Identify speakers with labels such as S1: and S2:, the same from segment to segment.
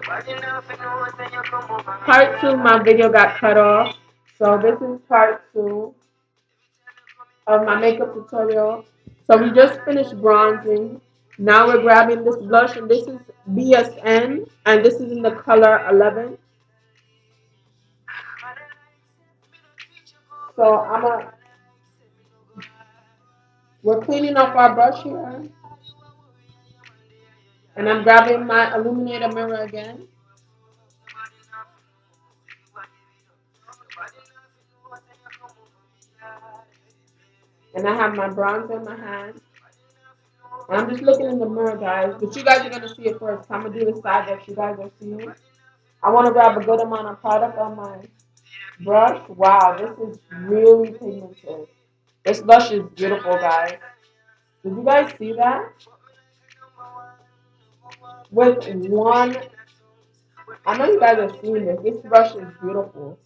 S1: Part two, my video got cut off. So this is part two of my makeup tutorial. So we just finished bronzing. Now we're grabbing this blush, and this is BSN, and this is in the color 11. So we're cleaning off our brush here, and I'm grabbing my illuminator mirror again. And I have my bronzer in my hand. And I'm just looking in the mirror, guys. But you guys are going to see it first. I'm going to do the side that you guys are seeing. I want to grab a good amount of product on my brush. Wow, this is really pigmented. This blush is beautiful, guys. Did you guys see that? With one, I know you guys are seeing this. This brush is beautiful.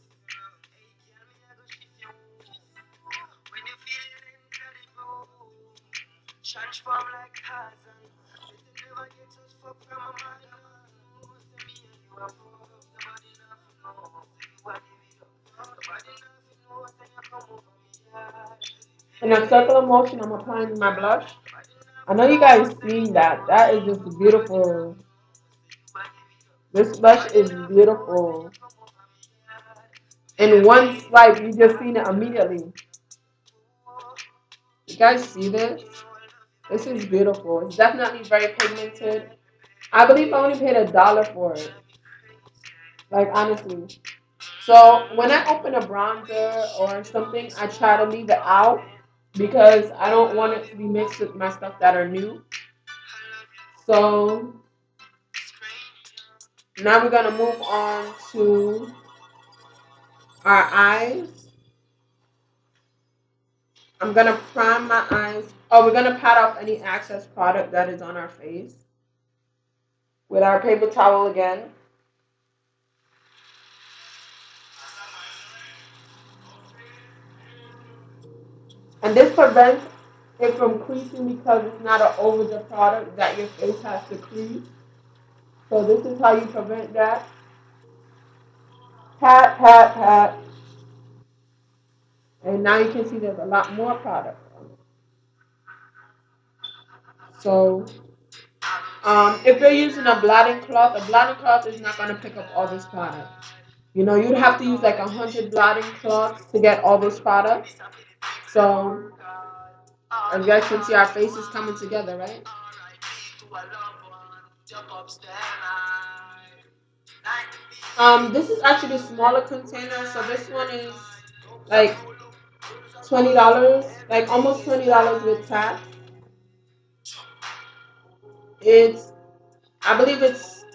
S1: In a circular motion, I'm applying my blush. I know you guys seen that. That is just beautiful. This blush is beautiful. In one swipe, you just seen it immediately. You guys see this? This is beautiful. It's definitely very pigmented. I believe I only paid $1 for it. Like, honestly. So when I open a bronzer or something, I try to leave it out because I don't want it to be mixed with my stuff that are new. So now we're going to move on to our eyes. I'm going to prime my eyes. Oh, we're going to pat off any excess product that is on our face with our paper towel again. And this prevents it from creasing because it's not an overage product that your face has to crease. So this is how you prevent that. Pat, pat, pat. And now you can see there's a lot more product. So if you're using a blotting cloth is not going to pick up all this product. You know, you'd have to use like 100 blotting cloths to get all this product. So, as you guys can see, our face is coming together, right? This is actually a smaller container, so this one is like $20, like almost $20 with tax. I believe it's,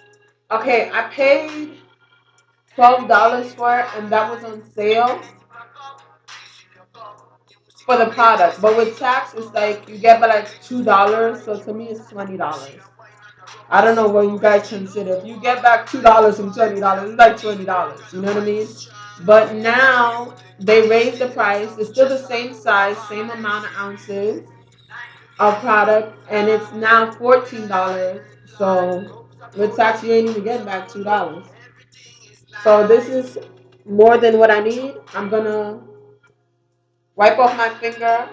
S1: okay, I paid $12 for it, and that was on sale for the product. But with tax, it's like you get by like $2, so to me it's $20. I don't know what you guys consider. If you get back $2 from $20, it's like $20. You know what I mean? But now they raised the price. It's still the same size, same amount of ounces of product, and it's now $14. So with tax, you ain't even getting back $2. So this is more than what I need. I'm gonna wipe off my finger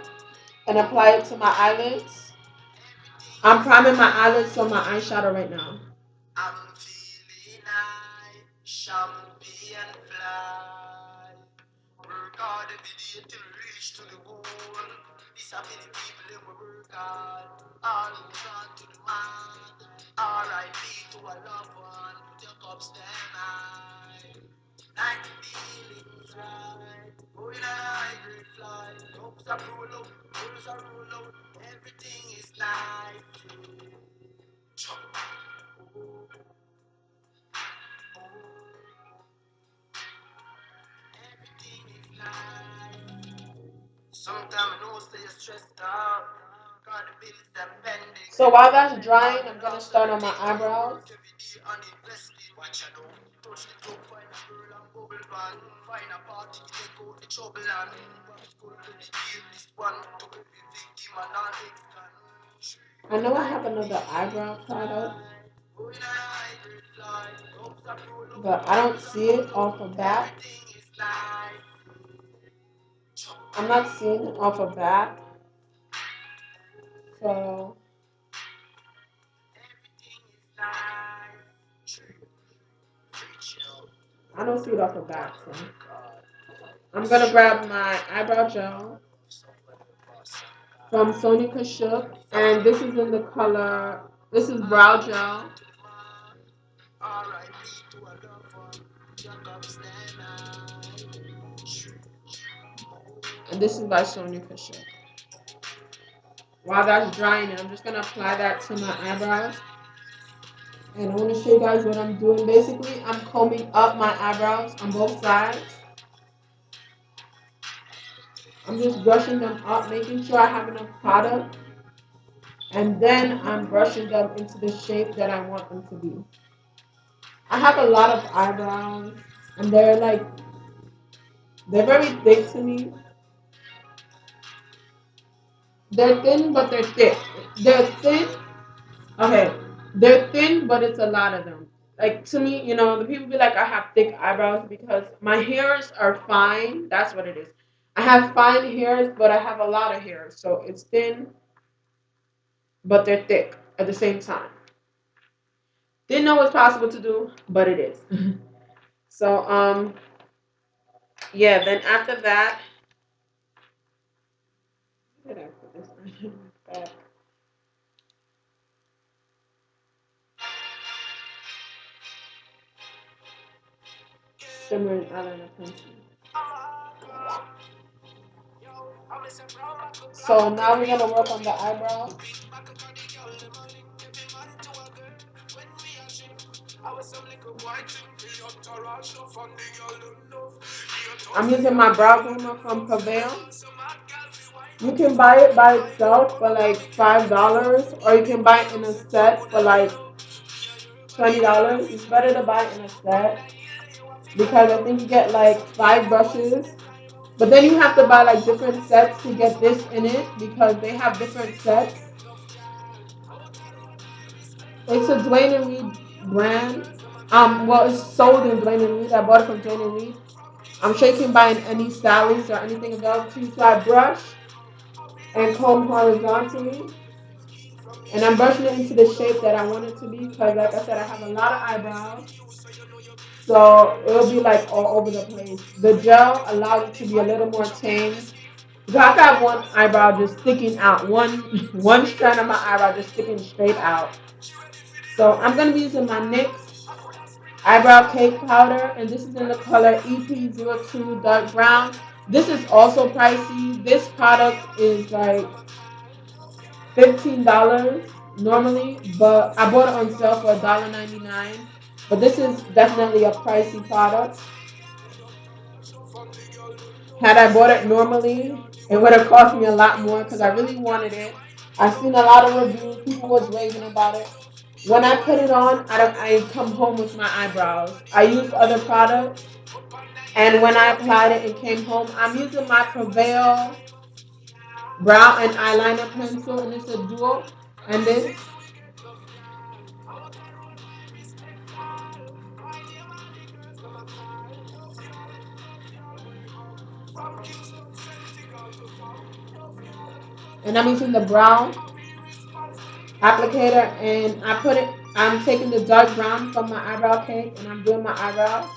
S1: and apply it to my eyelids. I'm priming my eyelids on my eyeshadow right now. So while that's drying, I'm gonna start on my eyebrows. I know I have another eyebrow product. but I don't see it off of bat. I'm not seeing it off of bat. So I don't see it off of bat. So I'm gonna grab my eyebrow gel from Sony Kashuk, and this is in the color. This is brow gel, and this is by Sony Kashuk. While that's drying, I'm just gonna apply that to my eyebrows. And I want to show you guys what I'm doing. Basically, I'm combing up my eyebrows on both sides. I'm just brushing them up, making sure I have enough product. And then I'm brushing them into the shape that I want them to be. I have a lot of eyebrows, and they're very thick to me. They're thin, but they're thick. They're thin. Okay, they're thin, but it's a lot of them. Like to me, the people be like, I have thick eyebrows because my hairs are fine. That's what it is. I have fine hairs, but I have a lot of hairs, so it's thin, but they're thick at the same time. Didn't know it was possible to do, but it is. So yeah. Then after that, where did I put this back? Shimmering eyeliner pencil. So now we're gonna work on the eyebrow. I'm using my brow groomer from Prevail. You can buy it by itself for like $5, or you can buy it in a set for like $20. It's better to buy it in a set because I think you get like 5 brushes. But then you have to buy like different sets to get this in it because they have different sets. It's a Dwayne and Reed brand. Well, it's sold in Dwayne and Reed. I bought it from Dwayne and Reed. I'm sure you can buy in any Sally's or anything available to you. So I brush and comb horizontally, and I'm brushing it into the shape that I want it to be because, like I said, I have a lot of eyebrows, so it'll be like all over the place. The gel allows it to be a little more tame. So I got one eyebrow just sticking out, one strand of my eyebrow just sticking straight out. So I'm gonna be using my NYX eyebrow cake powder, and this is in the color EP02 dark brown. This is also pricey. This product is like $15 normally, but I bought it on sale for $1.99. But this is definitely a pricey product. Had I bought it normally, it would have cost me a lot more because I really wanted it. I've seen a lot of reviews. People was raving about it. When I put it on, I come home with my eyebrows. I used other products, and when I applied it and came home, I'm using my Prevail brow and eyeliner pencil, and it's a duo. And this, and I'm using the brown applicator, and I'm taking the dark brown from my eyebrow cake, and I'm doing my eyebrows.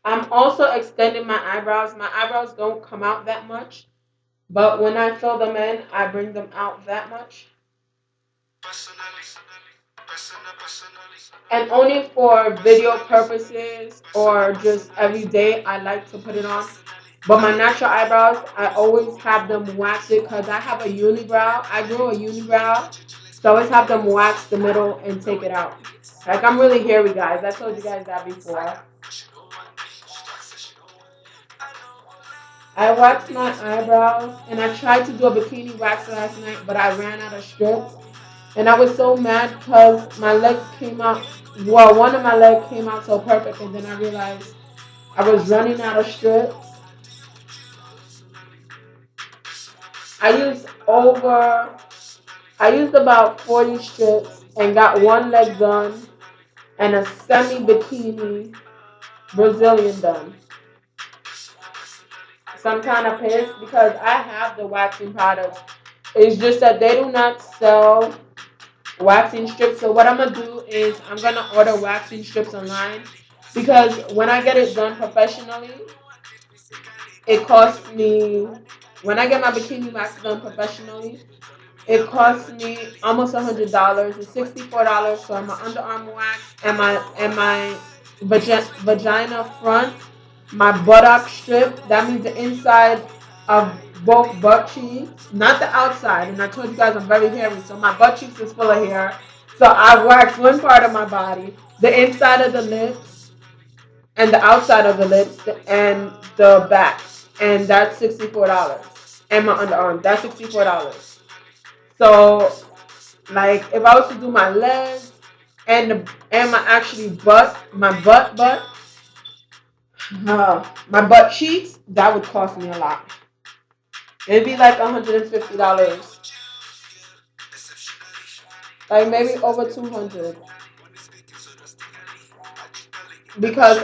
S1: I'm also extending my eyebrows. My eyebrows don't come out that much, but when I fill them in, I bring them out that much. And only for video purposes or just every day I like to put it on. But my natural eyebrows, I always have them wax it because I have a unibrow. I grow a unibrow. So I always have them wax the middle and take it out. Like, I'm really hairy, guys. I told you guys that before. I waxed my eyebrows and I tried to do a bikini wax last night, but I ran out of strips. And I was so mad because my legs came out. Well, one of my legs came out so perfect, and then I realized I was running out of strips. I used over, I used about 40 strips and got one leg done and a semi-bikini Brazilian done. So I'm kind of pissed because I have the waxing products. It's just that they do not sell waxing strips. So what I'm going to do is I'm going to order waxing strips online because when I get it done professionally, it costs me, when I get my bikini wax done professionally, it costs me almost $100. It's $64 for my underarm wax and my vagina front, my buttock strip. That means the inside of both butt cheeks, not the outside. And I told you guys I'm very hairy, so my butt cheeks is full of hair. So I wax one part of my body, the inside of the lips, and the outside of the lips, and the back, and that's $64. And my underarm, that's $64. So, like, if I was to do my legs and my actually my my butt cheeks, that would cost me a lot. It'd be like $150, like maybe over 200, because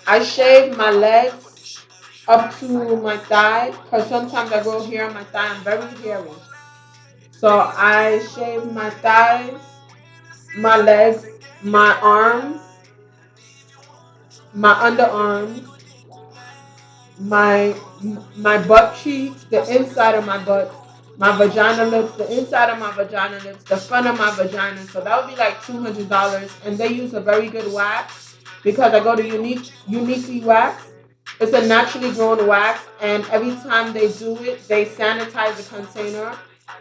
S1: I shave my legs up to my thigh, because sometimes I grow hair on my thigh. I'm very hairy, so I shave my thighs, my legs, my arms, my underarms, my my butt cheeks, the inside of my butt, my vagina lips, the inside of my vagina lips, the front of my vagina. So that would be like $200. And they use a very good wax because I go to Uniquely Wax. It's a naturally grown wax, and every time they do it, they sanitize the container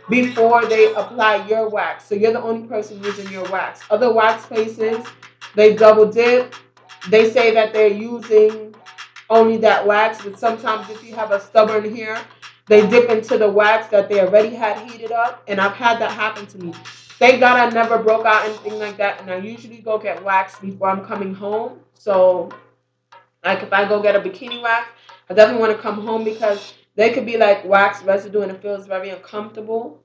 S1: before they apply your wax. So you're the only person using your wax. Other wax places, they double dip. They say that they're using only that wax, but sometimes if you have a stubborn hair, they dip into the wax that they already had heated up, and I've had that happen to me. Thank God I never broke out anything like that, and I usually go get wax before I'm coming home. So, like, if I go get a bikini wax, I definitely want to come home because they could be like wax residue and it feels very uncomfortable.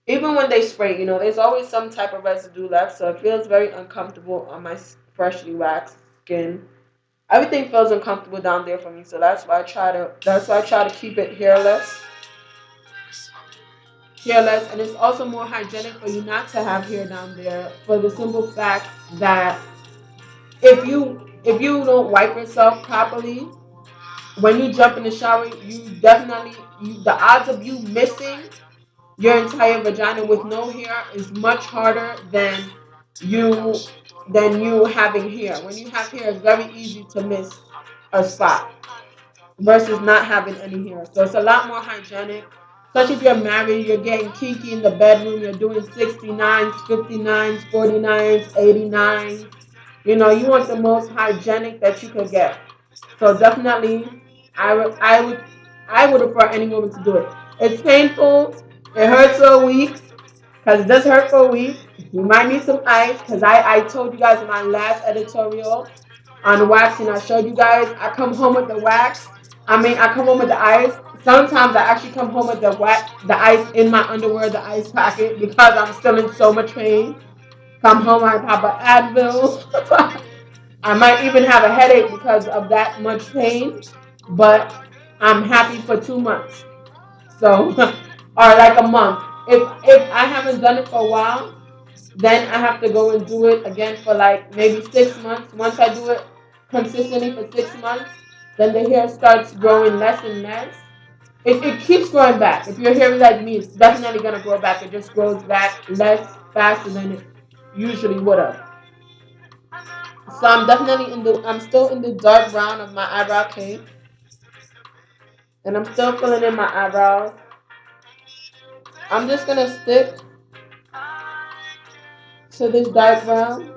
S1: Even when they spray, there's always some type of residue left, so it feels very uncomfortable on my freshly waxed skin. Everything feels uncomfortable down there for me, so that's why I try to keep it hairless, and it's also more hygienic for you not to have hair down there, for the simple fact that if you don't wipe yourself properly when you jump in the shower, the odds of you missing your entire vagina with no hair is much harder you than you having hair. When you have hair, it's very easy to miss a spot versus not having any hair. So it's a lot more hygienic. Especially if you're married, you're getting kinky in the bedroom, you're doing 69s, 59s, 49s, 89s. You want the most hygienic that you could get. So definitely, I would, I would, I would refer any woman to do it. It's painful. It hurts for a week, because it does hurt for a week. You might need some ice, because I told you guys in my last editorial on waxing, I showed you guys, I come home with the wax. I come home with the ice. Sometimes I actually come home with the ice in my underwear, the ice packet, because I'm still in so much pain. Come home, I pop an Advil. I might even have a headache because of that much pain, but I'm happy for 2 months. So, or like a month. If I haven't done it for a while, then I have to go and do it again for like maybe 6 months. Once I do it consistently for 6 months, then the hair starts growing less and less. it keeps growing back. If you're hairy like me, it's definitely gonna grow back. It just grows back less faster than it usually would have. So I'm still in the dark brown of my eyebrow cake. And I'm still filling in my eyebrows. I'm just gonna stick to this dark brown.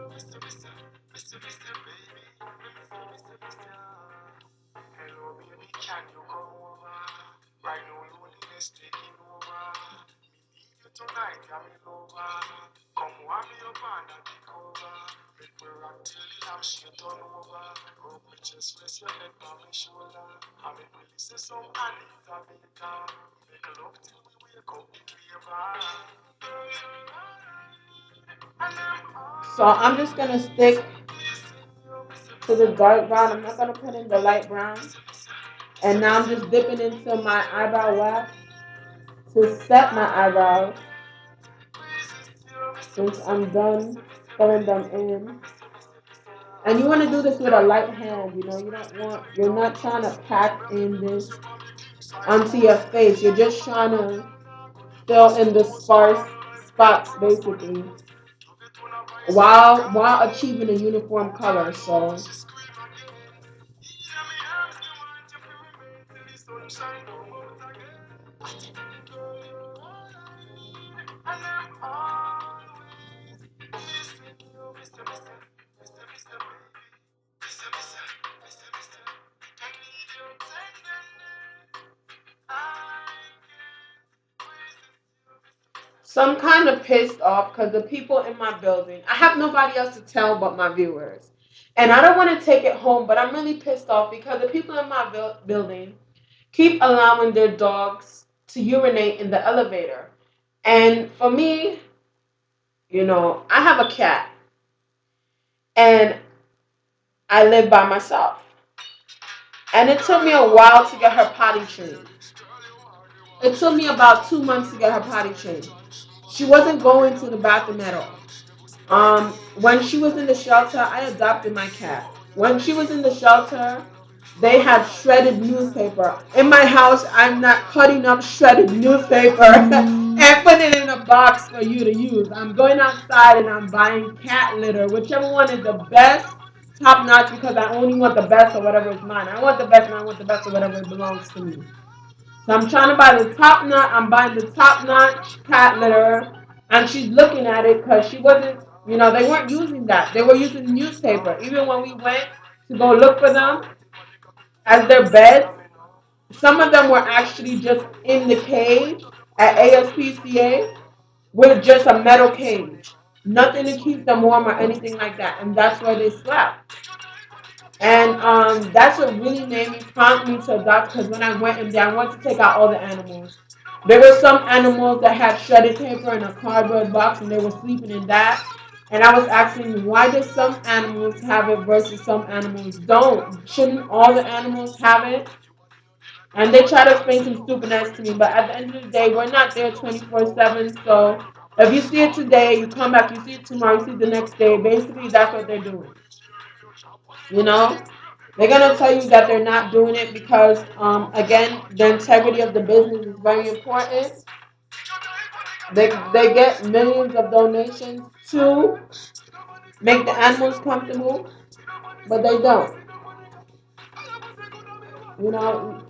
S1: So I'm just gonna stick to the dark brown. I'm not gonna put in the light brown. And now I'm just dipping into my eyebrow wax to set my eyebrows since I'm done filling them in. And you want to do this with a light hand, you know, you're not trying to pack in this onto your face. You're just trying to fill in the sparse spots basically while achieving a uniform color. So I'm kind of pissed off because the people in my building, I have nobody else to tell but my viewers. And I don't want to take it home, but I'm really pissed off because the people in my building keep allowing their dogs to urinate in the elevator. And for me, you know, I have a cat and I live by myself. And it took me a while to get her potty trained. It took me about 2 months to get her potty trained. She wasn't going to the bathroom at all. When she was in the shelter, I adopted my cat. When she was in the shelter, they had shredded newspaper. In my house, I'm not cutting up shredded newspaper and putting it in a box for you to use. I'm going outside and I'm buying cat litter, whichever one is the best, top notch, because I only want the best or whatever is mine. I want the best and I want the best or whatever belongs to me. So I'm trying to buy the top notch. I'm buying the top notch cat litter, and she's looking at it because she wasn't. You know, they weren't using that. They were using newspaper. Even when we went to go look for them as their beds, some of them were actually just in the cage at ASPCA with just a metal cage, nothing to keep them warm or anything like that, and that's where they slept. And that's what really made me prompt me to adopt, because when I went in there, I wanted to take out all the animals. There were some animals that had shredded paper in a cardboard box and they were sleeping in that. And I was asking, why do some animals have it versus some animals don't? Shouldn't all the animals have it? And they try to explain some stupidness to me, but at the end of the day, we're not there 24/7. So if you see it today, you come back, you see it tomorrow, you see it the next day. Basically, that's what they're doing. You know? They're gonna tell you that they're not doing it because, again, the integrity of the business is very important. They get millions of donations to make the animals comfortable, but they don't. You know,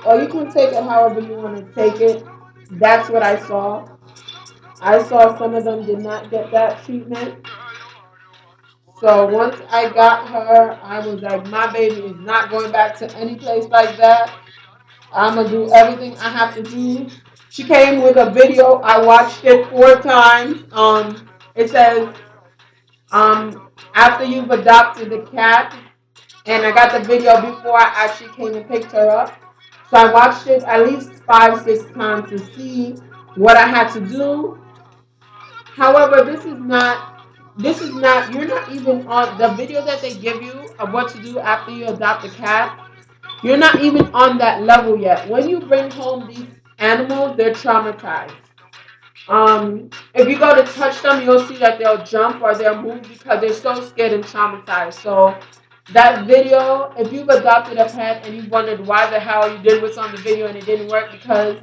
S1: or you can take it however you want to take it. That's what I saw. I saw some of them did not get that treatment. So once I got her, I was like, my baby is not going back to any place like that. I'm going to do everything I have to do. She came with a video. I watched it 4 times. It says, after you've adopted the cat, and I got the video before I actually came and picked her up. So I watched it at least 5, 6 times to see what I had to do. However, you're not even on the video that they give you of what to do after you adopt a cat. You're not even on that level yet. When you bring home these animals, they're traumatized. If you go to touch them, you'll see that they'll jump or they'll move because they're so scared and traumatized. So That video, if you've adopted a pet and you wondered why the hell you did what's on the video and it didn't work, because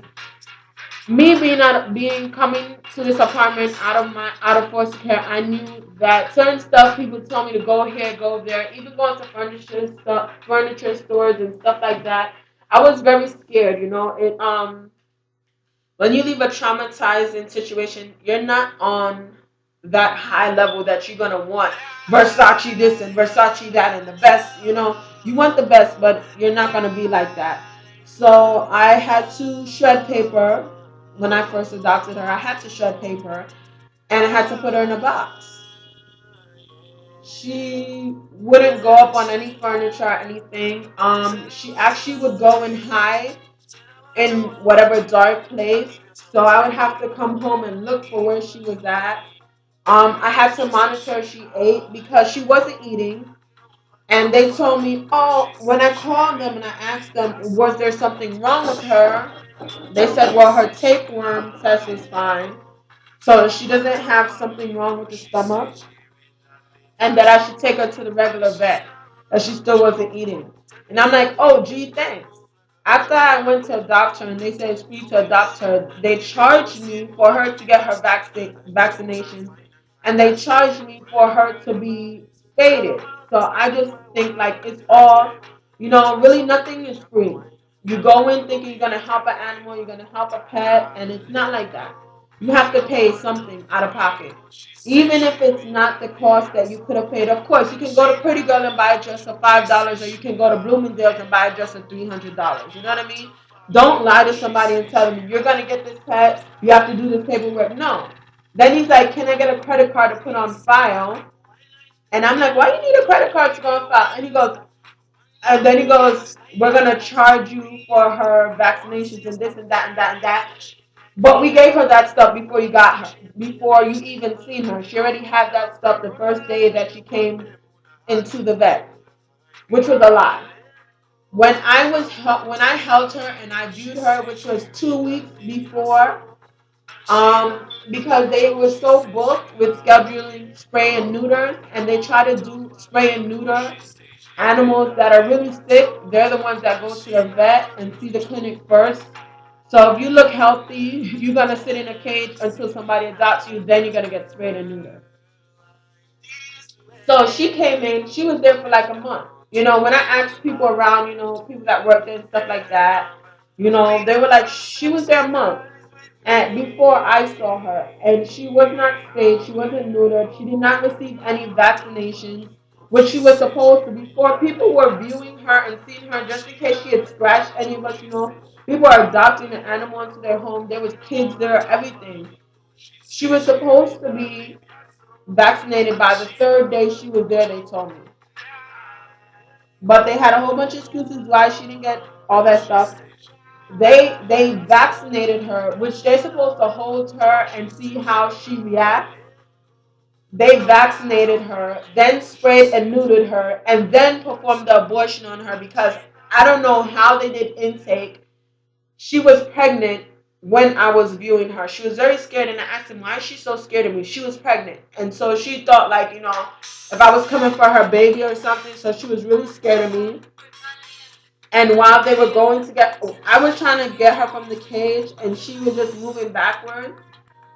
S1: me being coming to this apartment out of foster care, I knew that certain stuff people told me to go here, go there, even going to furniture stores and stuff like that. I was very scared, you know. When you leave a traumatizing situation, you're not on that high level that you're gonna want Versace this and Versace that and the best, you know. You want the best, but you're not gonna be like that. So I had to shred paper when I first adopted her. I had to shred paper and I had to put her in a box. She wouldn't go up on any furniture or anything. She actually would go and hide in whatever dark place. So I would have to come home and look for where she was at. I had to monitor if she ate because she wasn't eating. And they told me, oh, when I called them and I asked them, was there something wrong with her? They said, well, her tapeworm test was fine. So she doesn't have something wrong with the stomach. And that I should take her to the regular vet. That she still wasn't eating. And I'm like, oh, gee, thanks. After I went to adopt her and they said it's free to adopt her, they charged me for her to get her vaccination, and they charged me for her to be spaded. So I just think like it's all, you know, really nothing is free. You go in thinking you're gonna help an animal, you're gonna help a pet, and it's not like that. You have to pay something out of pocket. Even if it's not the cost that you could have paid. Of course, you can go to Pretty Girl and buy a dress for $5, or you can go to Bloomingdale's and buy a dress for $300. You know what I mean? Don't lie to somebody and tell them you're gonna get this pet. You have to do this paperwork. No. Then he's like, "Can I get a credit card to put on file?" And I'm like, "Why do you need a credit card to go on file?" And then he goes, "We're gonna charge you for her vaccinations and this and that and that and that." But we gave her that stuff before you got her, before you even seen her. She already had that stuff the first day that she came into the vet, which was a lie. When I held her and I viewed her, which was 2 weeks before, because they were so booked with scheduling spray and neuters, and they try to do spray and neuter animals that are really sick. They're the ones that go to the vet and see the clinic first. So if you look healthy, you're gonna sit in a cage until somebody adopts you. Then you're gonna get sprayed and neutered. So she came in. She was there for like a month. You know, when I asked people around, you know, people that worked there and stuff like that, you know, they were like, she was there a month. And before I saw her, and she was not spayed, she wasn't neutered, she did not receive any vaccinations, which she was supposed to. Before people were viewing her and seeing her, just in case she had scratched any of us, you know, people are adopting an animal into their home. There was kids there, everything. She was supposed to be vaccinated by the third day she was there. They told me, but they had a whole bunch of excuses why she didn't get all that stuff. They vaccinated her, which they're supposed to hold her and see how she reacts. They vaccinated her, then sprayed and neutered her, and then performed the abortion on her because I don't know how they did intake. She was pregnant when I was viewing her. She was very scared, and I asked him, why is she so scared of me? She was pregnant. And so she thought, like, you know, if I was coming for her baby or something, so she was really scared of me. And while they were going to I was trying to get her from the cage, and she was just moving backwards.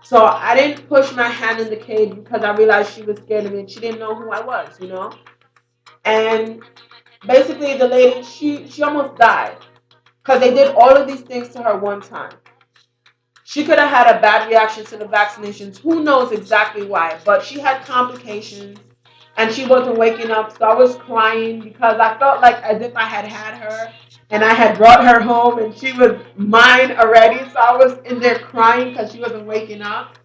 S1: So I didn't push my hand in the cage because I realized she was scared of me and she didn't know who I was, you know. And basically, the lady, she almost died because they did all of these things to her one time. She could have had a bad reaction to the vaccinations. Who knows exactly why? But she had complications and she wasn't waking up. So I was crying because I felt like as if I had her and I had brought her home and she was mine already. So I was in there crying because she wasn't waking up.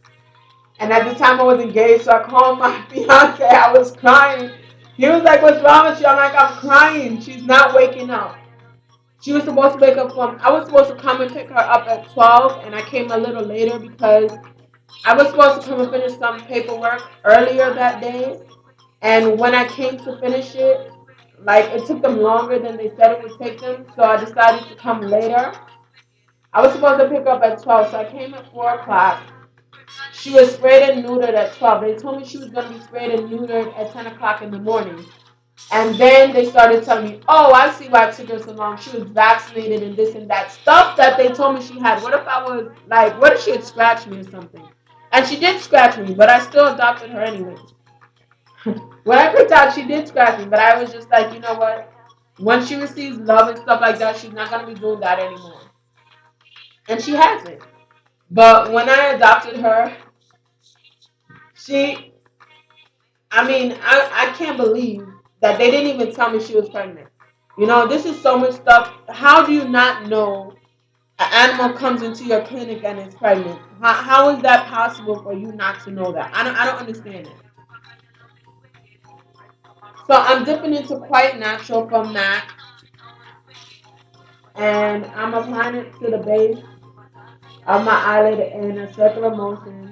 S1: And at the time I was engaged, so I called my fiance. I was crying. He was like, "What's wrong with you?" I'm like, "I'm crying. She's not waking up." She was supposed to wake up I was supposed to come and pick her up at 12, and I came a little later because I was supposed to come and finish some paperwork earlier that day. And when I came to finish it, like it took them longer than they said it would take them, so I decided to come later. I was supposed to pick up at 12, so I came at 4 o'clock. She was sprayed and neutered at 12. They told me she was going to be sprayed and neutered at 10 o'clock in the morning. And then they started telling me, oh, I see why it took her so long. She was vaccinated and this and that. Stuff that they told me she had. What if I was, like, what if she had scratched me or something? And she did scratch me, but I still adopted her anyways. When I picked out, she did scratch me, but I was just like, you know what? When she receives love and stuff like that, she's not going to be doing that anymore. And she hasn't. But when I adopted her, she, I can't believe that they didn't even tell me she was pregnant. You know, this is so much stuff. How do you not know an animal comes into your clinic and is pregnant? How is that possible for you not to know that? I don't understand it. So I'm dipping into Quite Natural from MAC, and I'm applying it to the base of my eyelid in a circular motion.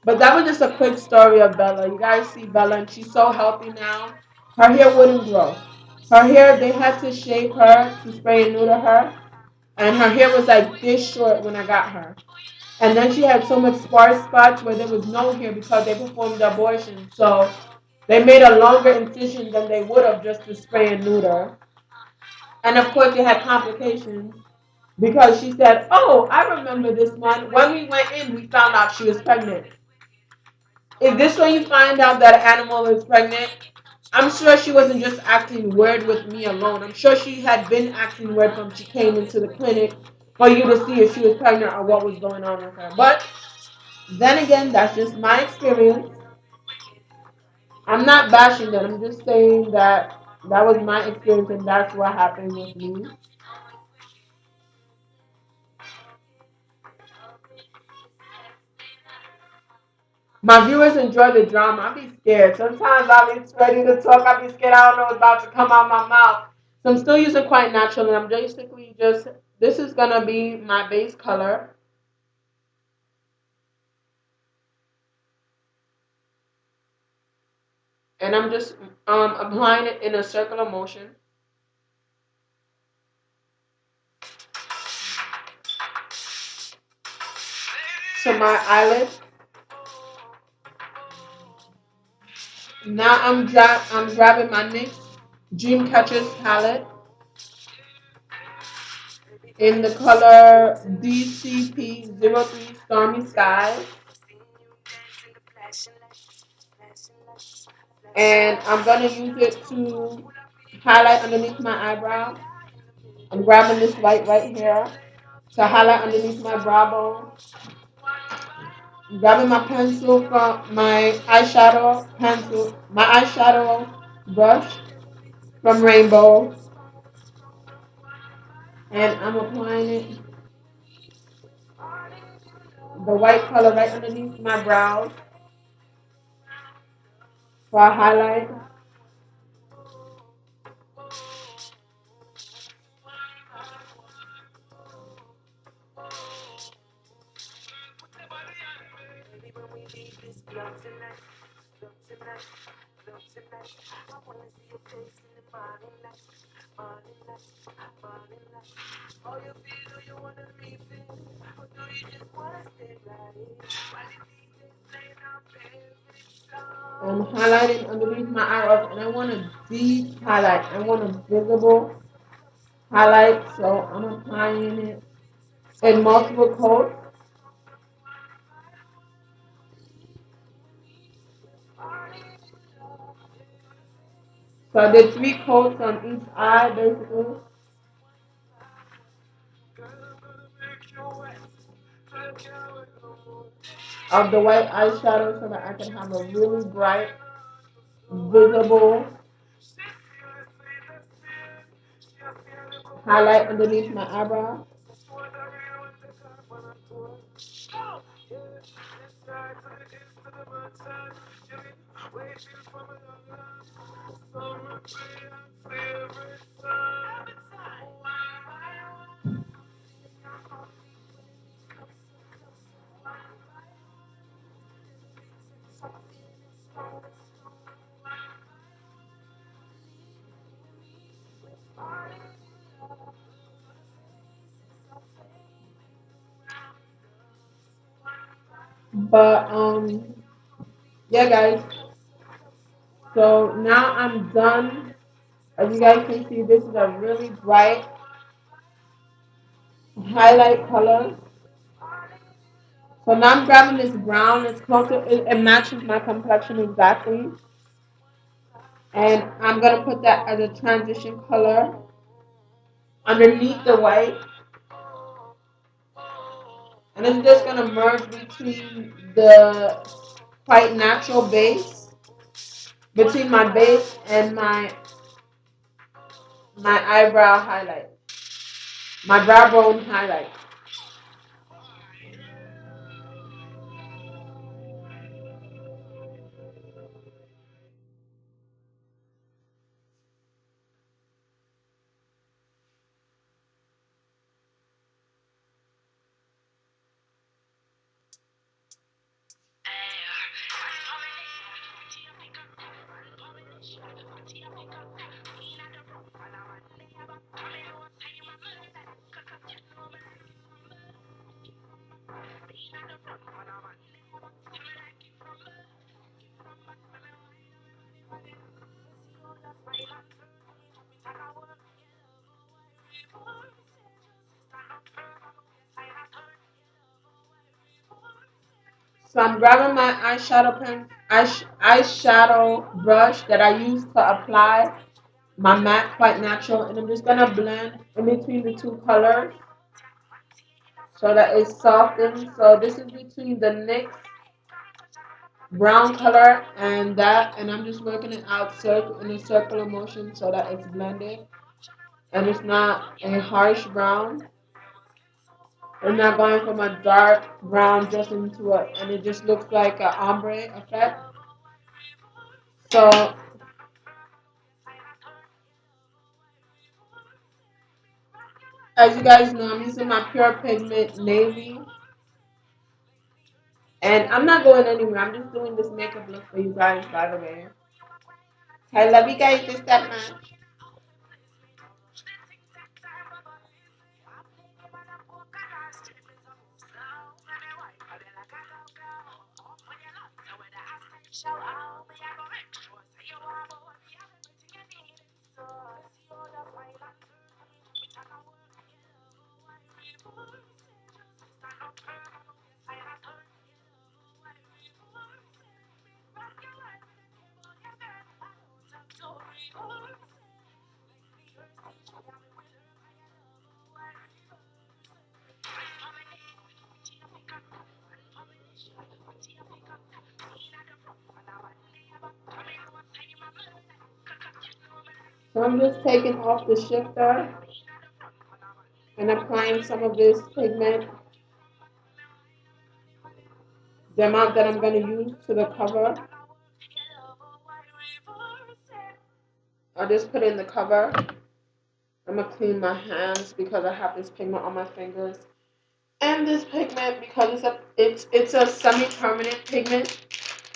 S1: But that was just a quick story of Bella. You guys see Bella, and she's so healthy now. Her hair wouldn't grow. Her hair, they had to shave her to spray and neuter her. And her hair was like this short when I got her. And then she had so much sparse spots where there was no hair because they performed the abortion. So they made a longer incision than they would have just to spray and neuter. And of course, they had complications because she said, oh, I remember this one. When we went in, we found out she was pregnant. Is this when you find out that an animal is pregnant? I'm sure she wasn't just acting weird with me alone. I'm sure she had been acting weird from she came into the clinic for you to see if she was pregnant or what was going on with her. But then again, that's just my experience. I'm not bashing that. I'm just saying that that was my experience and that's what happened with me. My viewers enjoy the drama. I be scared. Sometimes I be ready to talk. I be scared. I don't know what's about to come out my mouth. So I'm still using Quite Natural, and I'm basically just, this is gonna be my base color. And I'm just applying it in a circular motion to my eyelid. Now I'm grabbing my NYX Dream Catchers palette in the color DCP03 Stormy Skies. And I'm going to use it to highlight underneath my eyebrow. I'm grabbing this light right here to highlight underneath my brow bone. I'm grabbing my pencil from my eyeshadow pencil, my eyeshadow brush from Rainbow. And I'm applying it, the white color right underneath my brows for a highlight. I'm highlighting underneath my eyebrows, and I want a deep highlight. I want a visible highlight, so I'm applying it in multiple coats. So I did 3 coats on each eye, basically, of the white eyeshadow so that I can have a really bright, visible highlight underneath my eyebrow. But yeah, guys. So now I'm done. As you guys can see, this is a really bright highlight color. So now I'm grabbing this brown. It's closer. It matches my complexion exactly. And I'm gonna put that as a transition color underneath the white. And it's just gonna merge between the quite natural base, between my base and my eyebrow highlight, my brow bone highlight. So I'm grabbing my eyeshadow brush that I use to apply my matte quite natural, and I'm just gonna blend in between the two colors so that it softens. So this is between the NYX brown color and that, and I'm just working it out in a circular motion so that it's blended and it's not a harsh brown. I'm not going from a dark brown just into it, and it just looks like an ombre effect. So as you guys know, I'm using my pure pigment navy, and I'm not going anywhere. I'm just doing this makeup look for you guys, by the way. I love you guys just that much. So I'm just taking off the shifter and applying some of this pigment, the amount that I'm going to use to the cover. I'll just put in the cover. I'm going to clean my hands because I have this pigment on my fingers. And this pigment, because it's a semi-permanent pigment.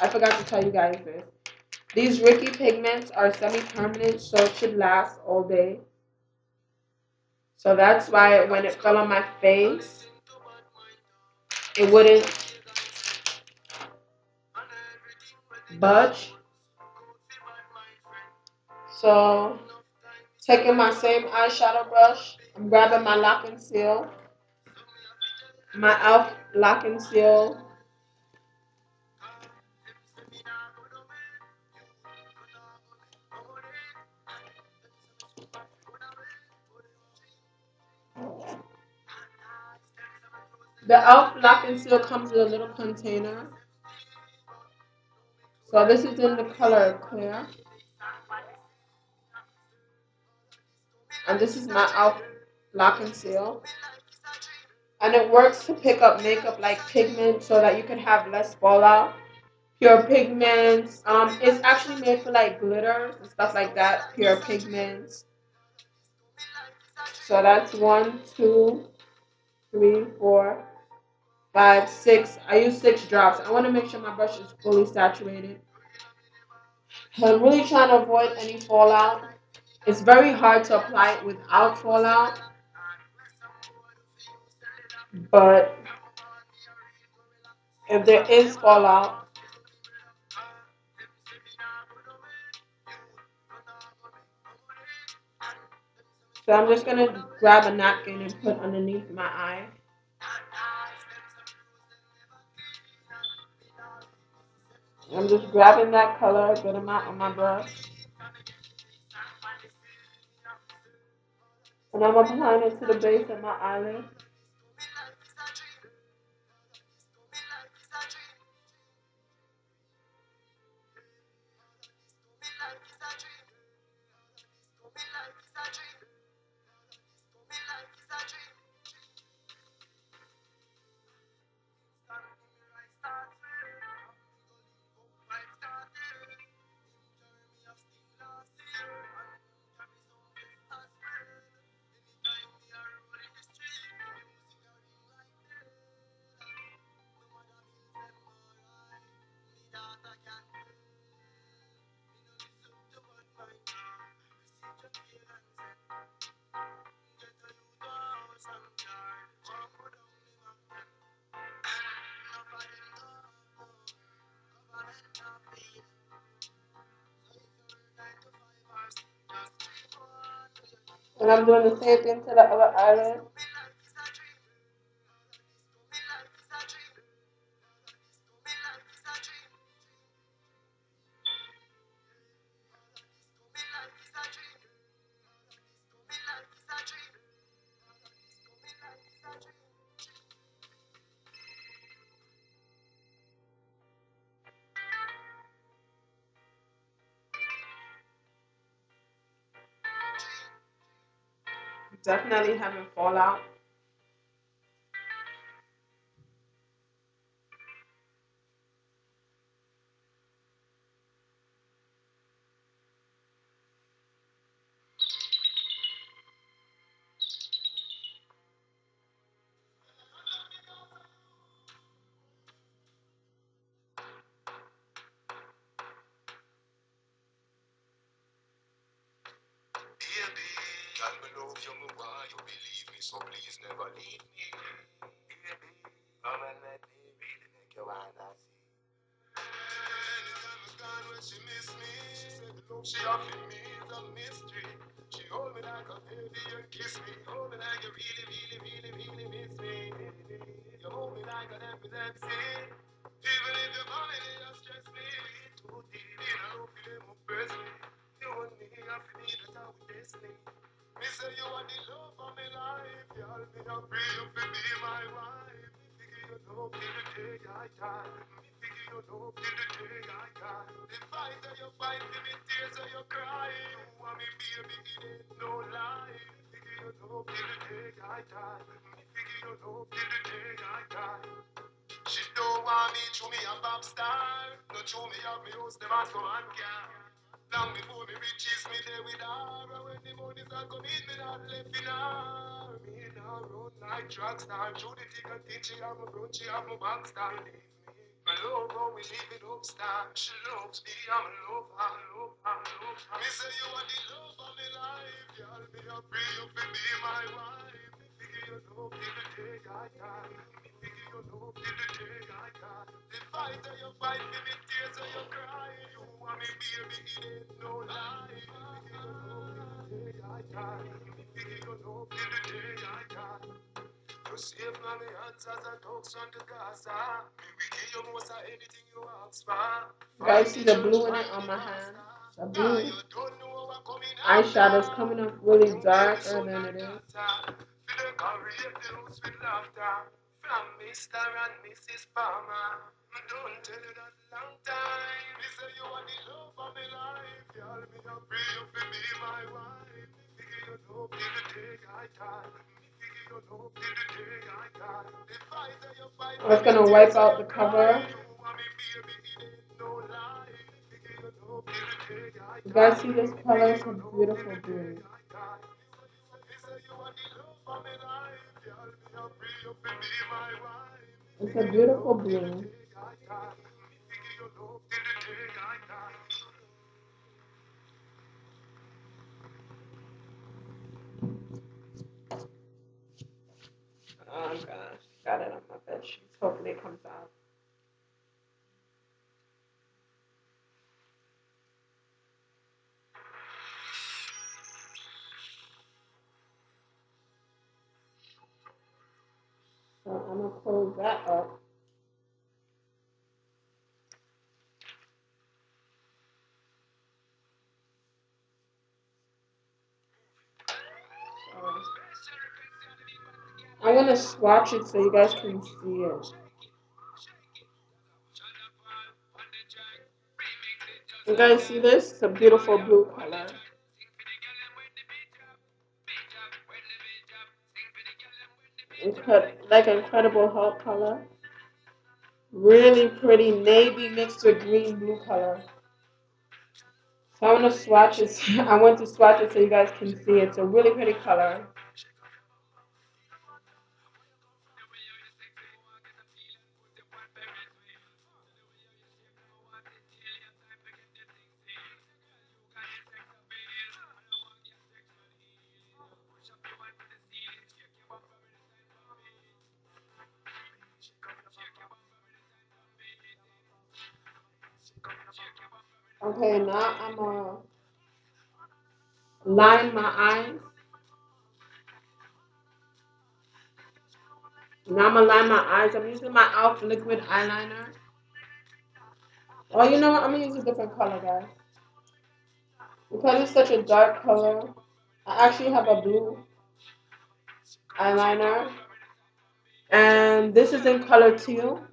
S1: I forgot to tell you guys this. These Ricky pigments are semi-permanent, so it should last all day. So that's why when it fell on my face, it wouldn't budge. So taking my same eyeshadow brush, I'm grabbing my lock and seal, my e.l.f. lock and seal. The e.l.f. lock and seal comes in a little container. So this is in the color clear. And this is my e.l.f. lock and seal. And it works to pick up makeup like pigment so that you can have less fallout. Pure pigments. It's actually made for like glitters and stuff like that. Pure pigments. So that's 1, 2, 3, 4, 5, 6. I use 6 drops. I want to make sure my brush is fully saturated. I'm really trying to avoid any fallout. It's very hard to apply it without fallout, but if there is fallout. So I'm just gonna grab a napkin and put underneath my eye. I'm just grabbing that color, a good amount on my brush. And I'm applying it to the base of my eyelid. And I'm doing the same thing to the other eyelid. Definitely having fallout. You guys see the blue in it on my hand? The blue eyeshadow is coming off really darker than it is. I'm just gonna wipe out the cover. You guys see this color? It's a beautiful blue. It's a beautiful blue. Oh gosh, got it on my bed sheets. Hopefully it comes out. I'm gonna close that up. I'm gonna swatch it so you guys can see it. You guys see this? It's a beautiful blue color. Like incredible hot color. Really pretty navy mixed with green blue color. So I'm gonna swatch it. I want to swatch it so you guys can see it. It's a really pretty color. Okay, now I'm gonna line my eyes. Now I'm gonna line my eyes. I'm using my e.l.f. liquid eyeliner. Oh, you know what? I'm gonna use a different color, guys. Because it's such a dark color, I actually have a blue eyeliner. And this is in color teal.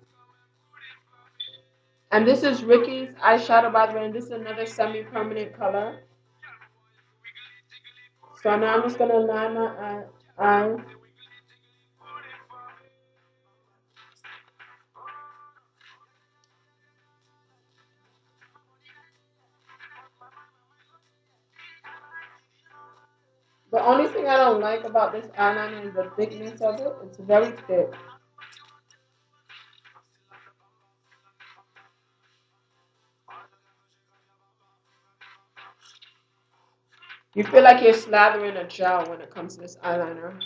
S1: And this is Ricky's eyeshadow, by the way, and this is another semi-permanent color. So now I'm just gonna line my eyes. The only thing I don't like about this eyeliner is the thickness of it. It's very thick. You feel like you're slathering a gel when it comes to this eyeliner.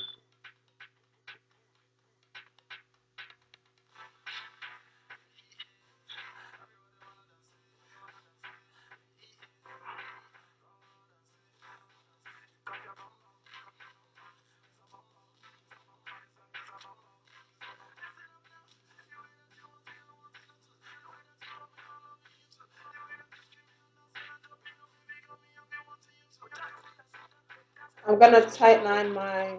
S1: I'm gonna tightline my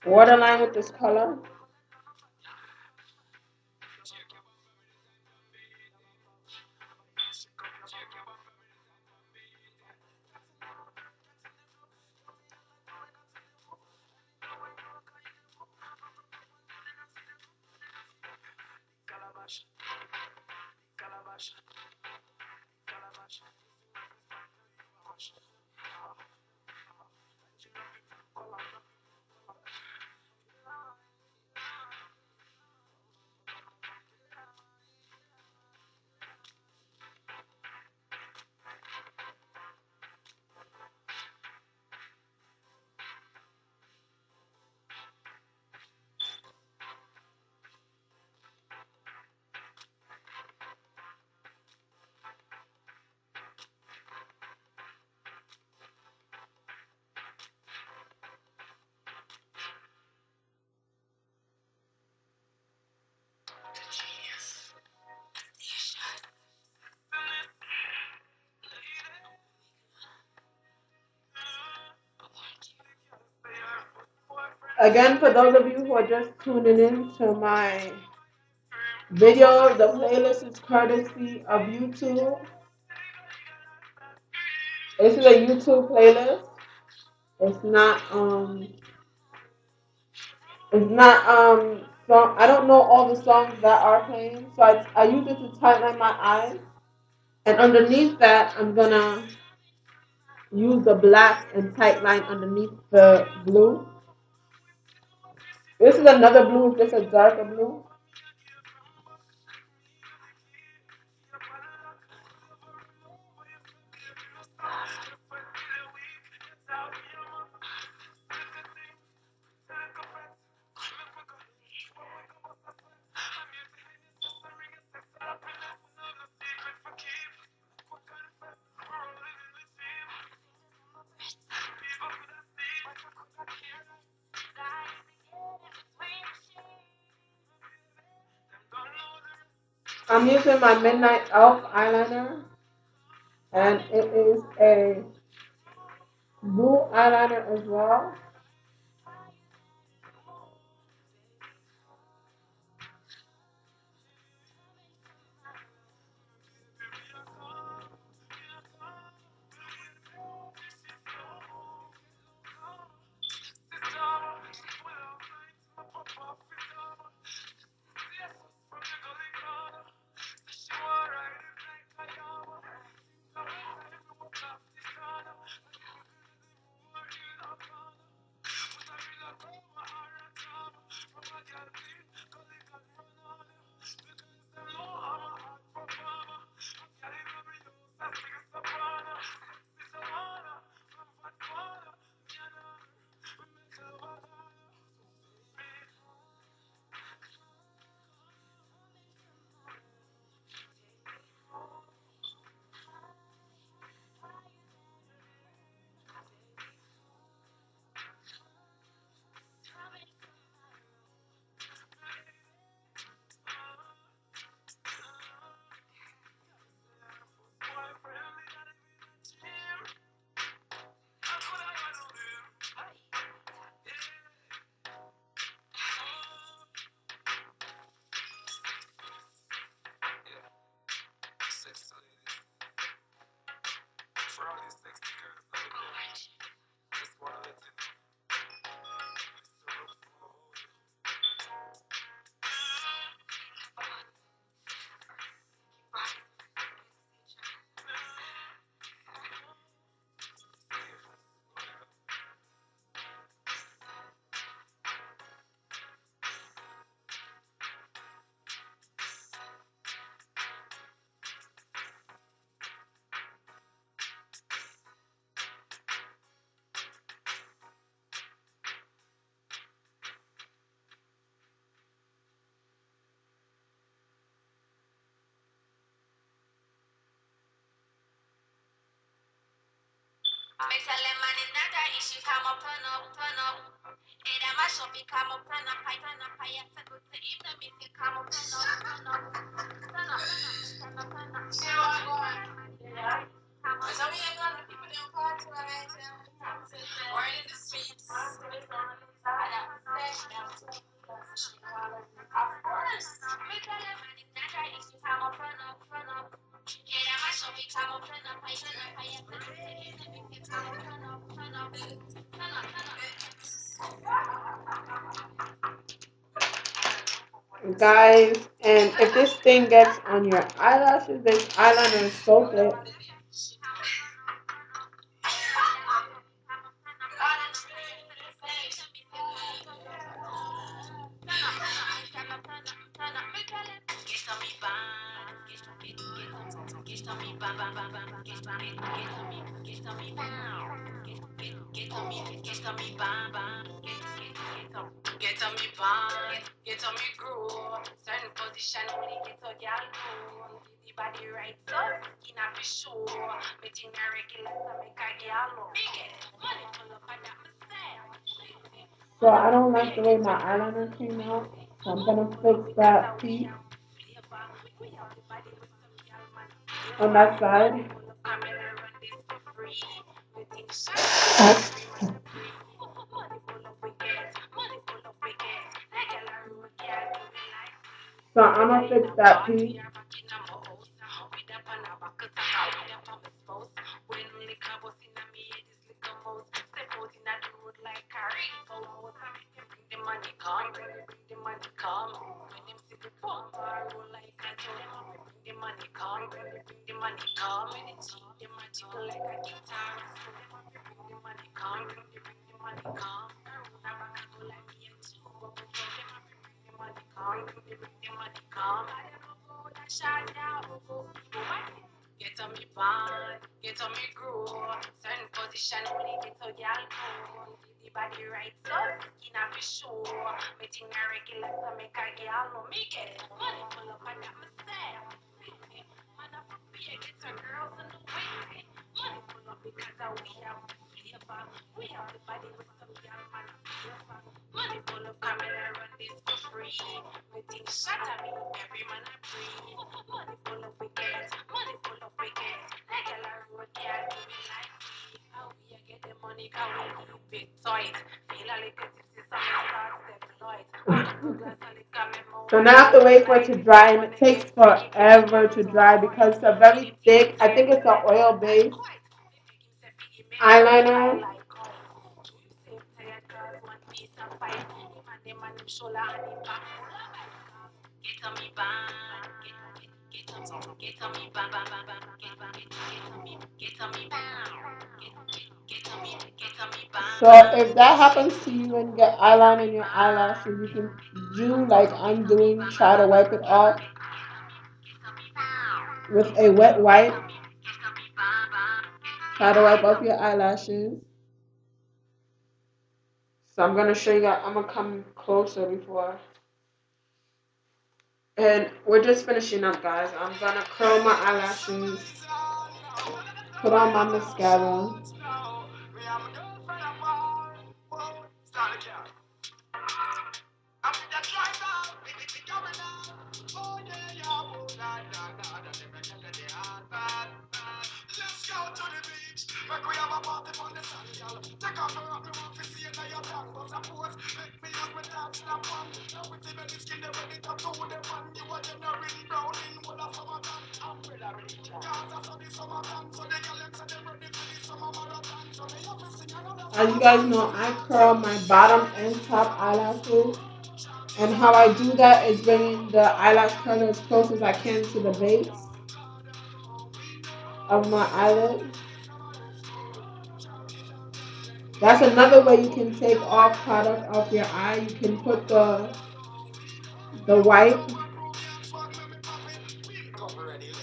S1: waterline with this color. Again, for those of you who are just tuning in to my video, the playlist is courtesy of YouTube. This is a YouTube playlist. It's not song. I don't know all the songs that are playing, so I use it to tighten my eyes. And underneath that, I'm gonna use the black and tight line underneath the blue. This is another blue, it's just a darker blue. I'm using my Midnight Elf eyeliner, and it is a blue eyeliner as well. Guys, and if this thing gets on your eyelashes, this eyeliner is so thick. So I don't like the way my eyeliner came out. So I'm gonna fix that piece on that side. So I'm gonna fix that piece. So now I have to wait for it to dry, and it takes forever to dry because it's a very thick, I think it's an oil-based eyeliner. So if that happens to you and get eyeliner in your eyelashes, you can do like I'm doing, try to wipe it off with a wet wipe. Try to wipe off your eyelashes. So I'm gonna show you guys, I'm gonna come closer before. And we're just finishing up, guys. I'm gonna curl my eyelashes, put on my mascara. As you guys know, I curl my bottom and top eyelashes. And how I do that is bringing the eyelash curler as close as I can to the base of my eyelid. That's another way you can take off product off your eye. You can put the wipe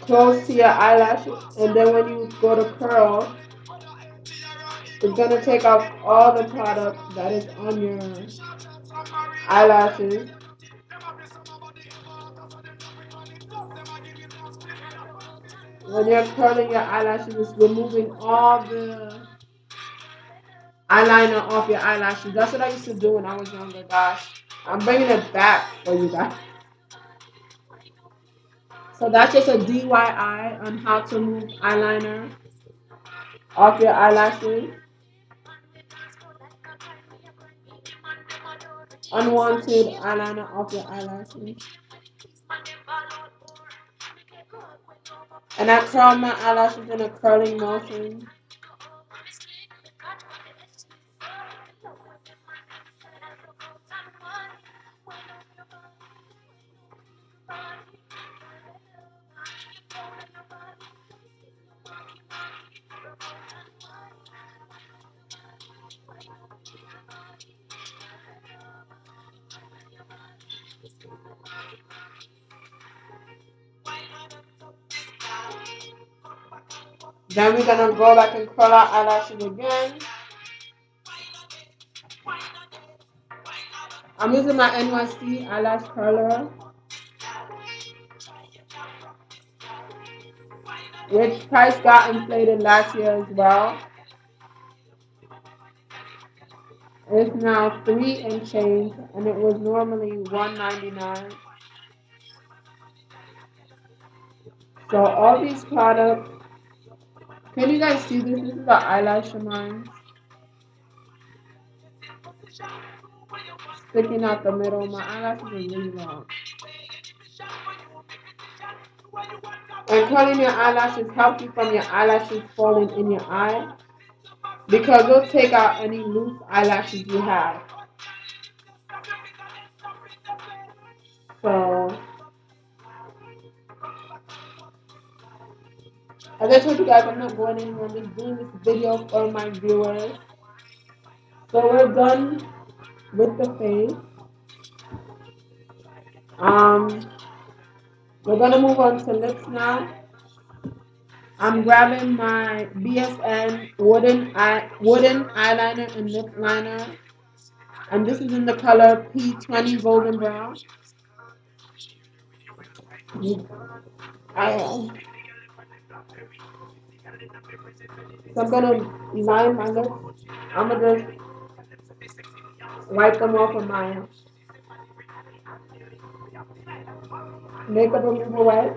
S1: close to your eyelashes, and then when you go to curl, it's gonna take off all the product that is on your eyelashes. When you're curling your eyelashes, it's removing all the eyeliner off your eyelashes. That's what I used to do when I was younger, gosh. I'm bringing it back for you guys. So that's just a DIY on how to remove eyeliner off your eyelashes. Unwanted eyeliner off your eyelashes. And I curl my eyelashes in a curling motion. Then we're gonna go back and curl our eyelashes again. I'm using my NYC eyelash curler, which price got inflated last year as well. It's now $3 and change, and it was normally $1.99. So all these products, can you guys see this? This is the eyelash of mine. Sticking out the middle. My eyelashes are really long. And curling your eyelashes helps you from your eyelashes falling in your eye, because it'll take out any loose eyelashes you have. So, as I told you guys, I'm not going anywhere. I'm just doing this video for my viewers. So we're done with the face. We're gonna move on to lips now. I'm grabbing my BSN wooden eyeliner and lip liner, and this is in the color P20 Golden Brown. So I'm gonna line my lips. I'm gonna just wipe them off with my makeup remover wipe.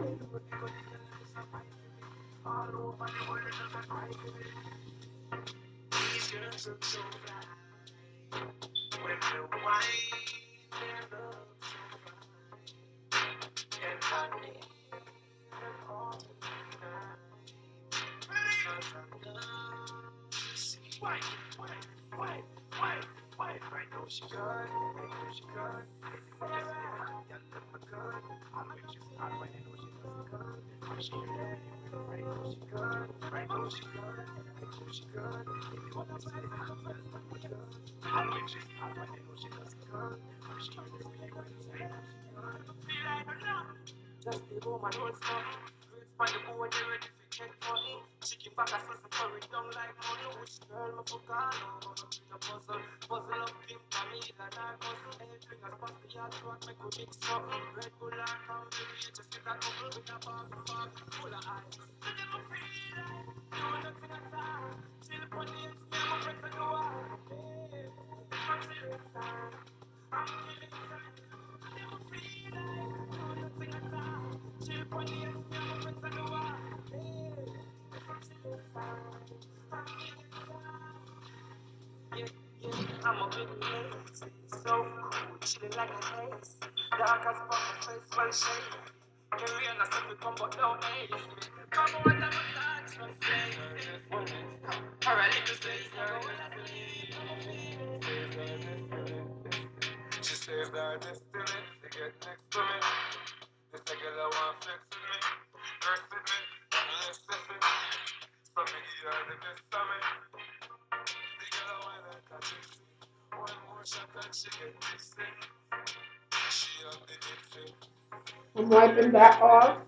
S1: I'm wiping that off.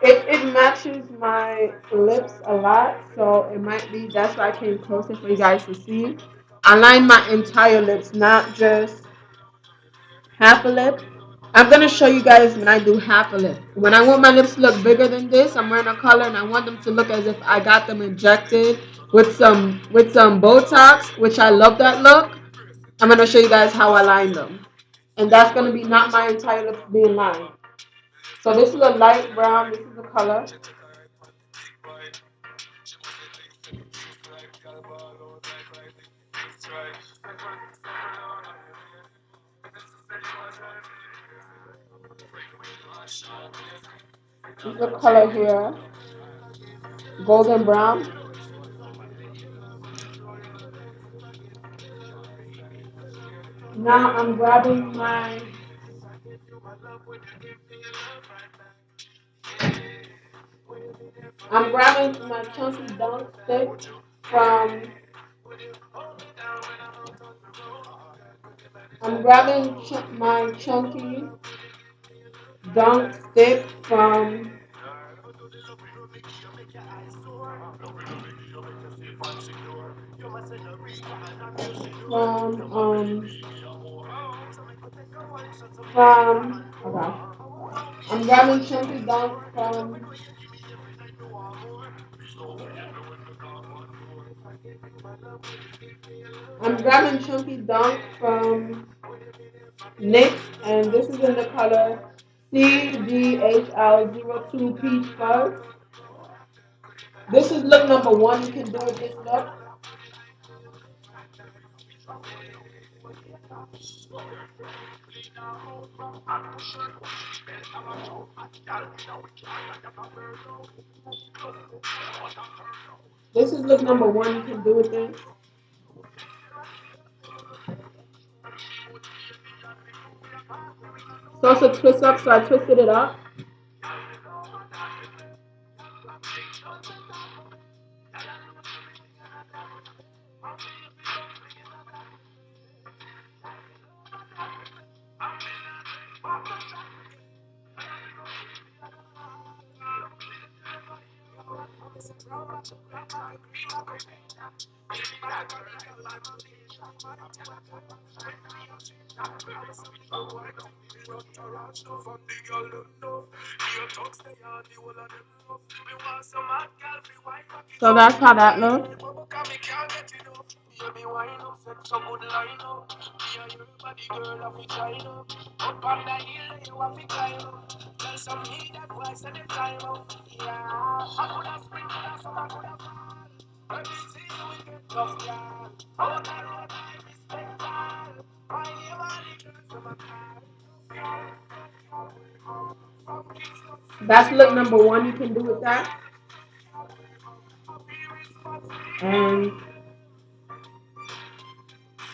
S1: It matches my lips a lot, so it might be that's why I came closer for you guys to see. I line my entire lips, not just half a lip. I'm gonna show you guys when I do half a lip. When I want my lips to look bigger than this, I'm wearing a color and I want them to look as if I got them injected with some Botox, which I love that look. I'm gonna show you guys how I line them. And that's gonna be not my entire lips being lined. So this is a light brown, this is the color. This is the color here, golden brown. Now I'm grabbing my chunky dunk stick from I'm grabbing my chunky dunk stick from okay. I'm grabbing chunky dunk from NYX, and this is in the color CGHL02 Peach Fuzz. This is look number one. You can do it this look. This is look number one. You can do it this. So it's a twist up, so I twisted it up. So that's how that looks. That's look number one you can do with that. And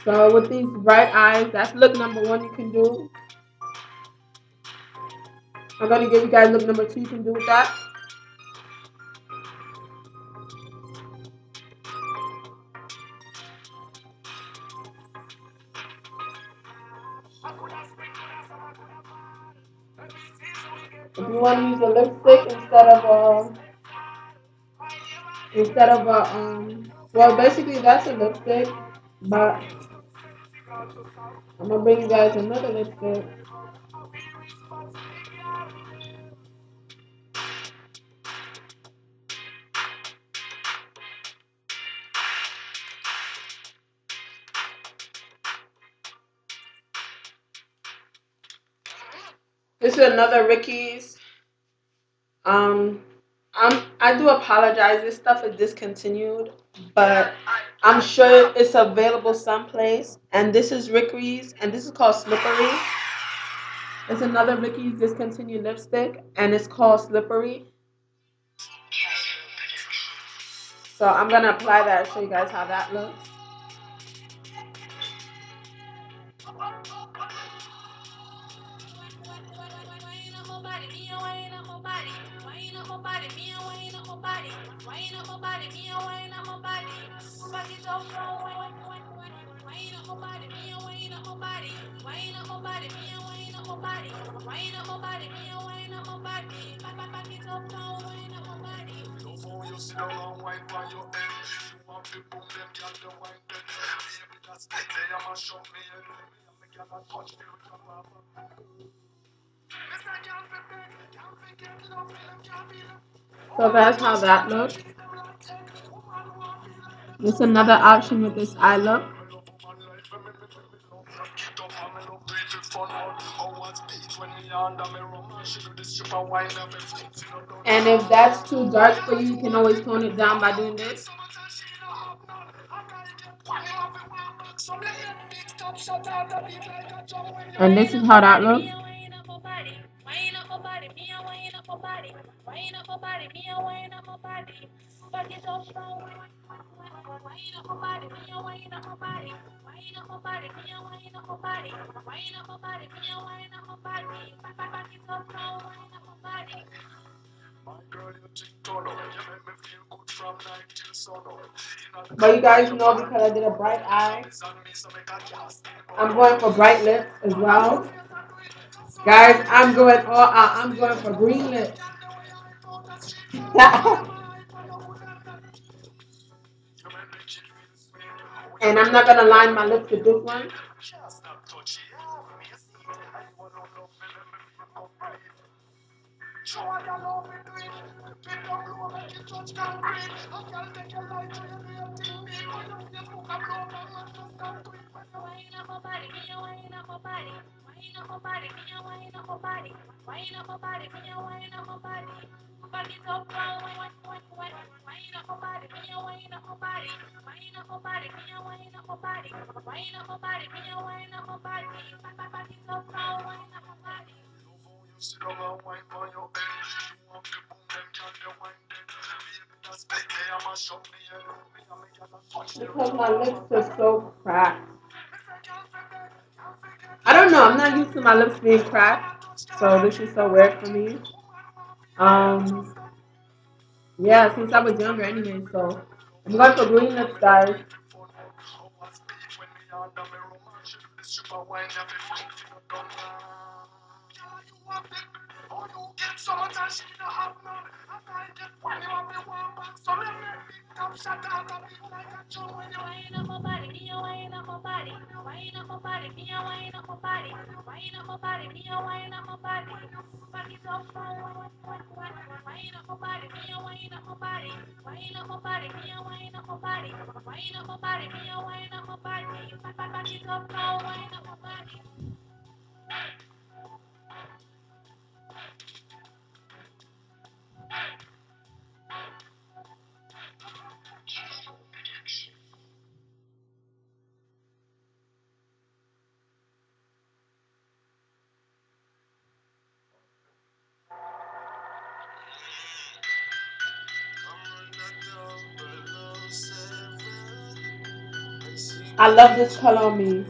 S1: so with these bright eyes, that's look number one you can do. I'm going to give you guys look number two you can do with that. If you want to use a lipstick instead of a well, basically that's a lipstick, but I'm gonna bring you guys another lipstick. This is another Ricky's. I do apologize. This stuff is discontinued, but I'm sure it's available someplace. And this is Ricky's, and this is called Slippery. It's another Ricky's discontinued lipstick, and it's called Slippery. So I'm gonna apply that and show you guys how that looks. So that's how that looks. There's another option with this eye look. And if that's too dark for you, you can always tone it down by doing this. And this is how that looks. But you guys know, because I did a bright eye, I'm going for bright lips as well. Guys, I'm going all out. I'm going for green lips. And I'm not going to line my lips with this one. Because my lips are so cracked. I don't know. I'm not used to my lips being cracked, so this is so weird for me. Yeah, since I was younger anyway, so I'm going for green lips, guys. I love this color on me.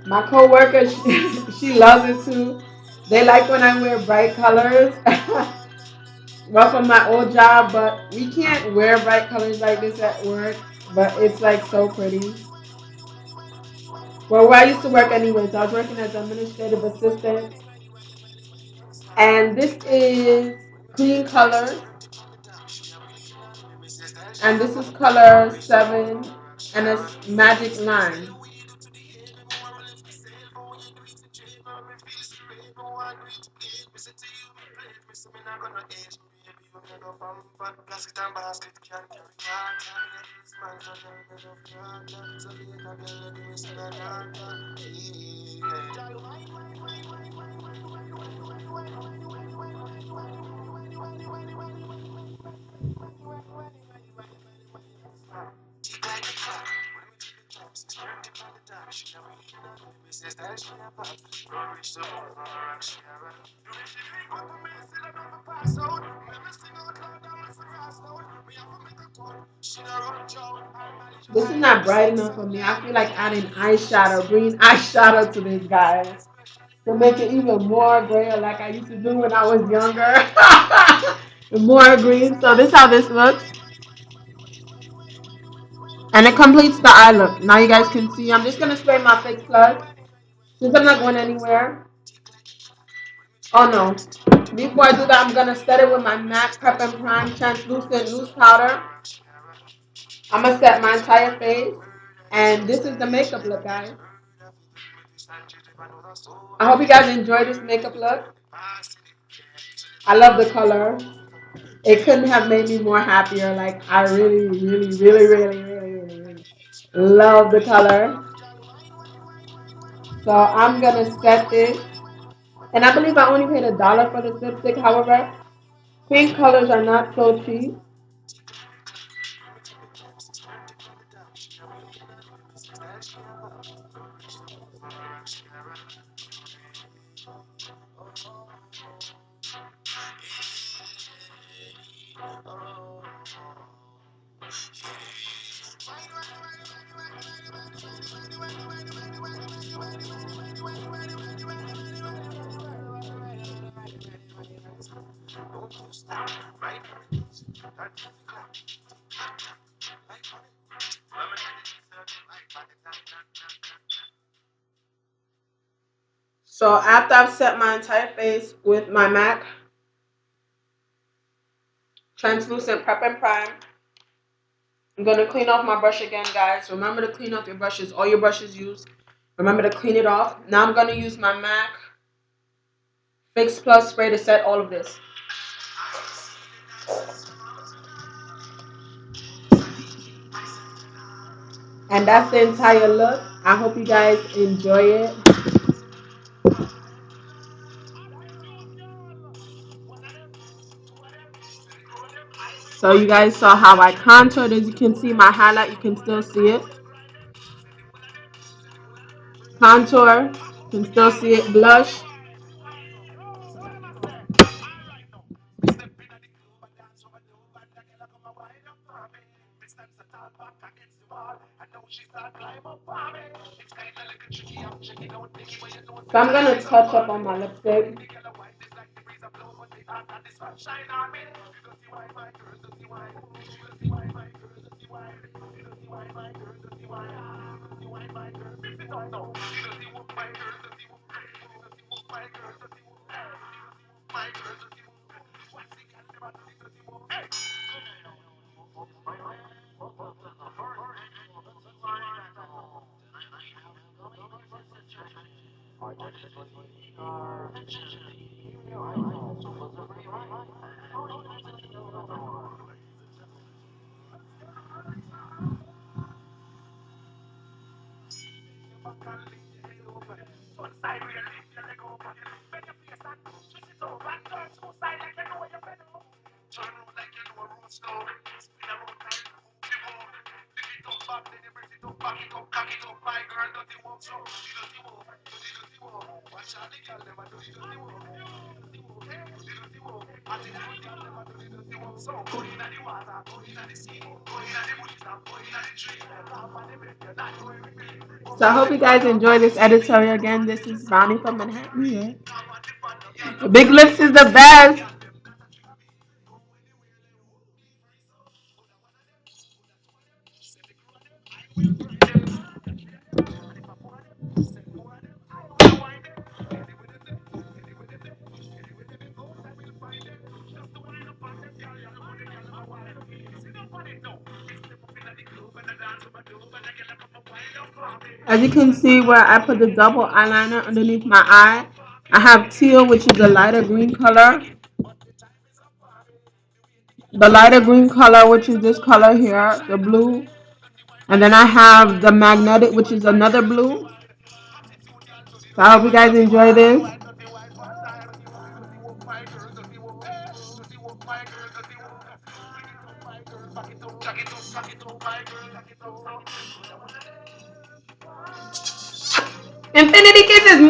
S1: My coworker, she loves it too. They like when I wear bright colors. Well, from my old job, but we can't wear bright colors like this at work. But it's like so pretty. Well, where I used to work anyways, I was working as administrative assistant. And this is clean colors. And this is color 7. And it's magic line. This is not bright enough for me. I feel like adding eyeshadow, green eyeshadow to this, guys, to make it even more gray, like I used to do when I was younger. More green. So this is how this looks. And it completes the eye look. Now you guys can see. I'm just going to spray my Fix Plus. Since I'm not going anywhere. Oh no. Before I do that, I'm going to set it with my MAC Prep and Prime Translucent Loose Powder. I'm going to set my entire face. And this is the makeup look, guys. I hope you guys enjoy this makeup look. I love the color. It couldn't have made me more happier. Like, I really love the color. So I'm going to set this. And I believe I only paid $1 for this lipstick. However, pink colors are not so cheap. So after I've set my entire face with my MAC Translucent Prep and Prime, I'm going to clean off my brush again, guys. Remember to clean off your brushes. All your brushes used. Remember to clean it off. Now I'm going to use my MAC Fix Plus spray to set all of this. And that's the entire look. I hope you guys enjoy it. So you guys saw how I contoured. As you can see, my highlight, you can still see it. Contour, you can still see it. Blush. So I'm going to touch up on my lipstick. So I hope you guys enjoy this editorial again. This is Brownie from Manhattan, New York. Big lips is the best. As you can see where I put the double eyeliner underneath my eye, I have teal, which is a lighter green color. The lighter green color, which is this color here, the blue. And then I have the magnetic, which is another blue. So I hope you guys enjoy this. Infinity kisses.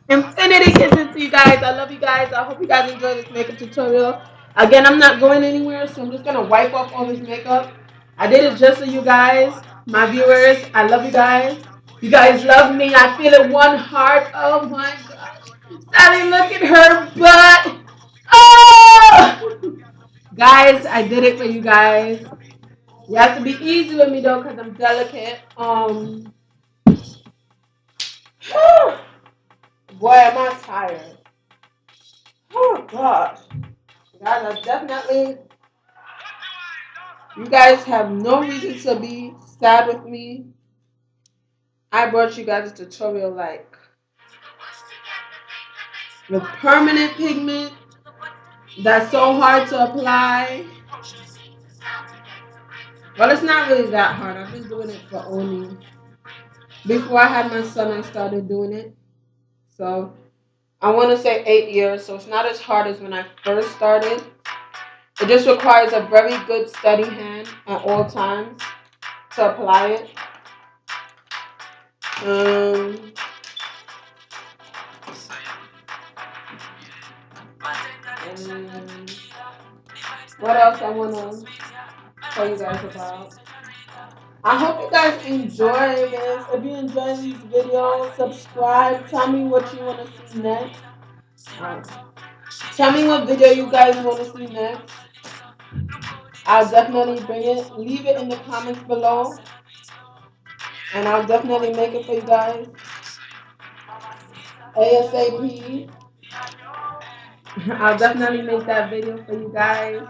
S1: Infinity kisses to you guys. I love you guys. I hope you guys enjoy this makeup tutorial. Again, I'm not going anywhere, so I'm just going to wipe off all this makeup. I did it just for you guys, my viewers. I love you guys. You guys love me. I feel it one heart. Oh my gosh. Sally, look at her butt. Oh! Guys, I did it for you guys. You have to be easy with me though, because I'm delicate. Boy, am I tired. Oh gosh. Guys, I definitely, you guys have no reason to be sad with me. I brought you guys a tutorial like with permanent pigment that's so hard to apply. Well, it's not really that hard. I've been doing it for only, before I had my son, I started doing it. So I want to say 8 years. So it's not as hard as when I first started. It just requires a very good steady hand at all times to apply it. And what else I want to tell you guys about? I hope you guys enjoy this. If you enjoy these videos, subscribe. Tell me what you want to see next. Tell me what video you guys want to see next. I'll definitely bring it. Leave it in the comments below. And I'll definitely make it for you guys. ASAP. I'll definitely make that video for you guys.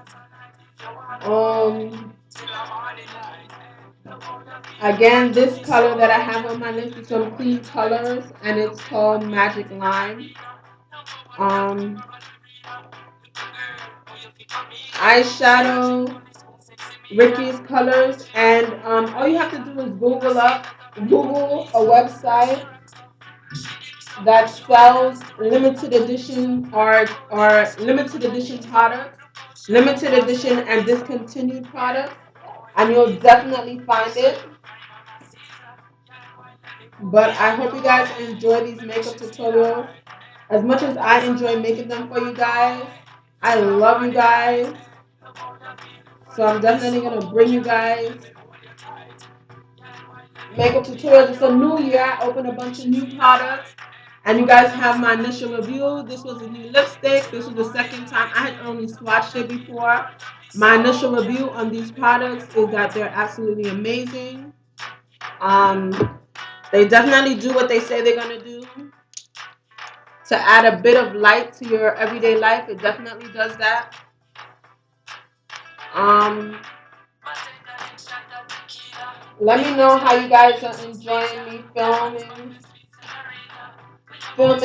S1: Again, this color that I have on my list is from Clean Colors, and it's called Magic Lime. Eyeshadow, Ricky's Colors, and all you have to do is Google a website that sells limited edition or limited edition products, limited edition and discontinued products, and you'll definitely find it. But I hope you guys enjoy these makeup tutorials as much as I enjoy making them for you guys. I love you guys. So I'm definitely going to bring you guys makeup tutorials. It's a new year. I opened a bunch of new products. And you guys have my initial review. This was a new lipstick. This was the second time. I had only swatched it before. My initial review on these products is that they're absolutely amazing. They definitely do what they say they're going to do. To add a bit of light to your everyday life, it definitely does that. Let me know how you guys are enjoying me filming on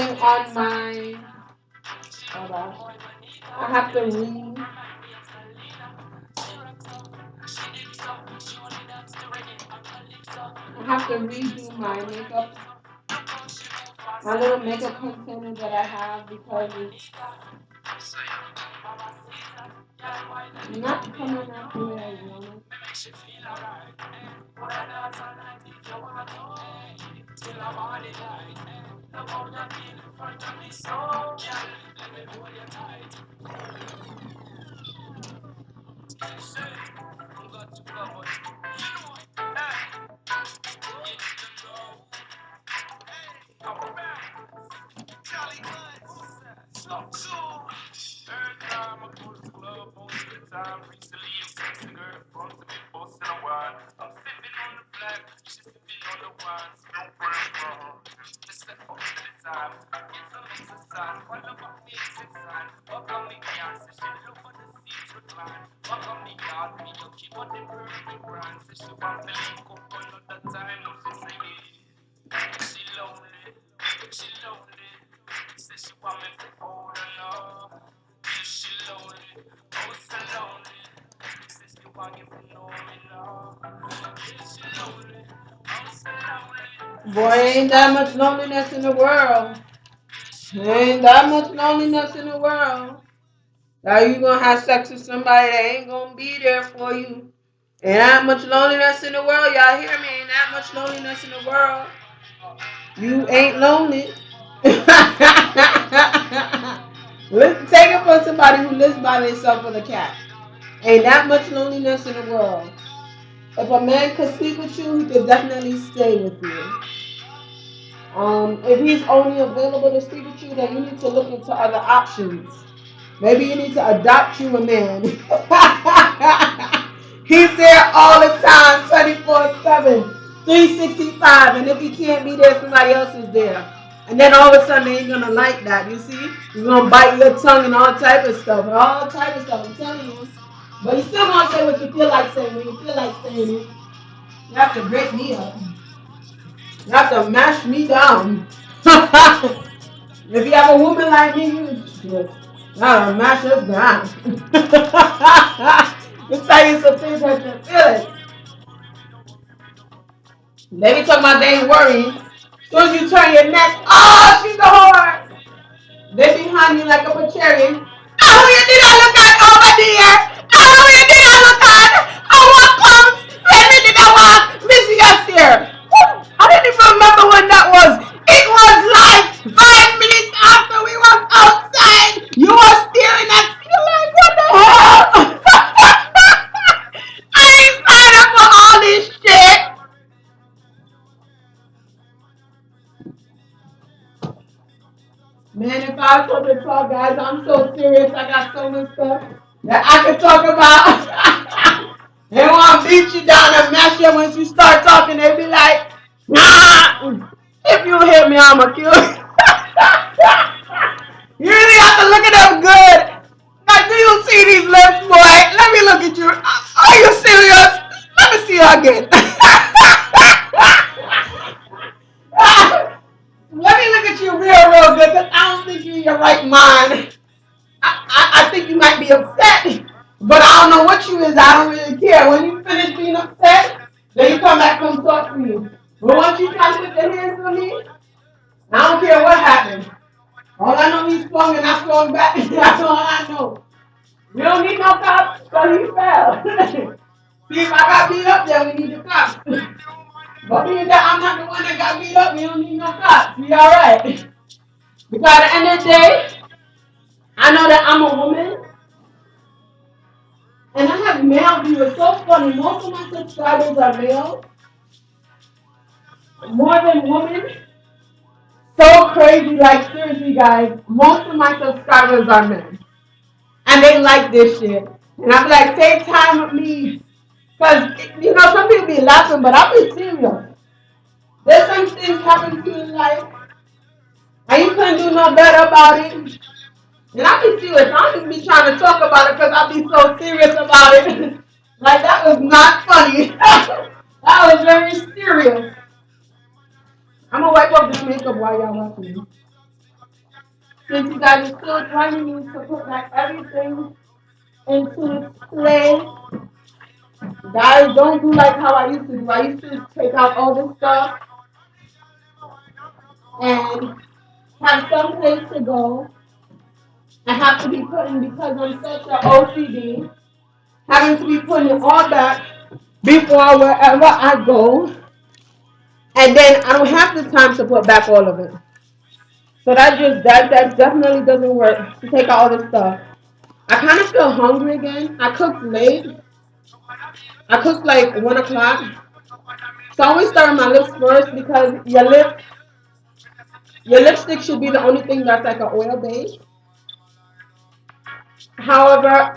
S1: my, hold on, I have to redo my makeup, my little makeup container that I have, because Not coming after me like woman. Boy, ain't that much loneliness in the world. Ain't that much loneliness in the world. Now you gonna have sex with somebody that ain't gonna be there for you. Ain't that much loneliness in the world. Y'all hear me? Ain't that much loneliness in the world. You ain't lonely. Take it from somebody who lives by themselves with a cat. Ain't that much loneliness in the world. If a man could sleep with you, he could definitely stay with you. If he's only available to sleep with you, then you need to look into other options. Maybe you need to adopt you a man. He's there all the time, 24/7, 365, and if he can't be there, somebody else is there. And then all of a sudden, they ain't gonna like that. You see, he's gonna bite your tongue and all type of stuff, all type of stuff. I'm telling you. But you still gonna say what you feel like saying when you feel like saying it. You have to break me up. You have to mash me down. If you have a woman like me, you gotta mash us down. Let's tell you some things that you feel it. They be talking about they ain't worrying. As soon as you turn your neck, oh, she's a whore. They behind you like a Pacharian. Oh, who you did I look at over there? Oh, who you did I look at? Oh, what comes? When me did I walk? Missy Esther. I didn't even remember when that was. It was like 5 minutes after we was outside. You were staring at me like, what the hell? I ain't signed up for all this shit. Man, if I was supposed to talk, guys, I'm so serious. I got so much stuff that I could talk about. They want to beat you down and mash you once you start talking. They be like, nah, if you hit me, I'm going to kill you. You really have to look at them good. Like, do you see these lips, boy? Let me look at you. Are you serious? Let me see you again. Let me look at you real good, because I don't think you're in your right mind. I think you might be upset, but I don't know what you is. I don't really care. When you finish being upset, then you come talk to me. But once you try to put your hands on me, I don't care what happened. All I know he's swung and I swung back. That's all I know. We don't need no cops, so he fell. See, if I got beat up, then we need the cops. But being that I'm not the one that got beat up, we don't need no cops. We all right. Because at the end of the day, I know that I'm a woman, and I have male viewers. So funny. Most of my subscribers are male, more than women. So crazy. Like, seriously, guys. Most of my subscribers are men. And they like this shit. And I'm like, take time with me. Because, some people be laughing, but I'm be serious. There's some things happen to you in life, and you couldn't do no better about it. And I be serious. I don't even be trying to talk about it because I be so serious about it. Like, that was not funny. That was very serious. I'm gonna wipe off this makeup while y'all watching me. Since you guys are still trying me to put back everything into its place. Guys, don't do like how I used to do. I used to take out all this stuff and have some place to go. I have to be putting because I'm such an OCD. having to be putting it all back before wherever I go, and then I don't have the time to put back all of it. So that definitely doesn't work to take out all this stuff. I kind of feel hungry again. I cooked late. I cooked like 1 o'clock. So I always start with my lips first because your lipstick should be the only thing that's like an oil base. However,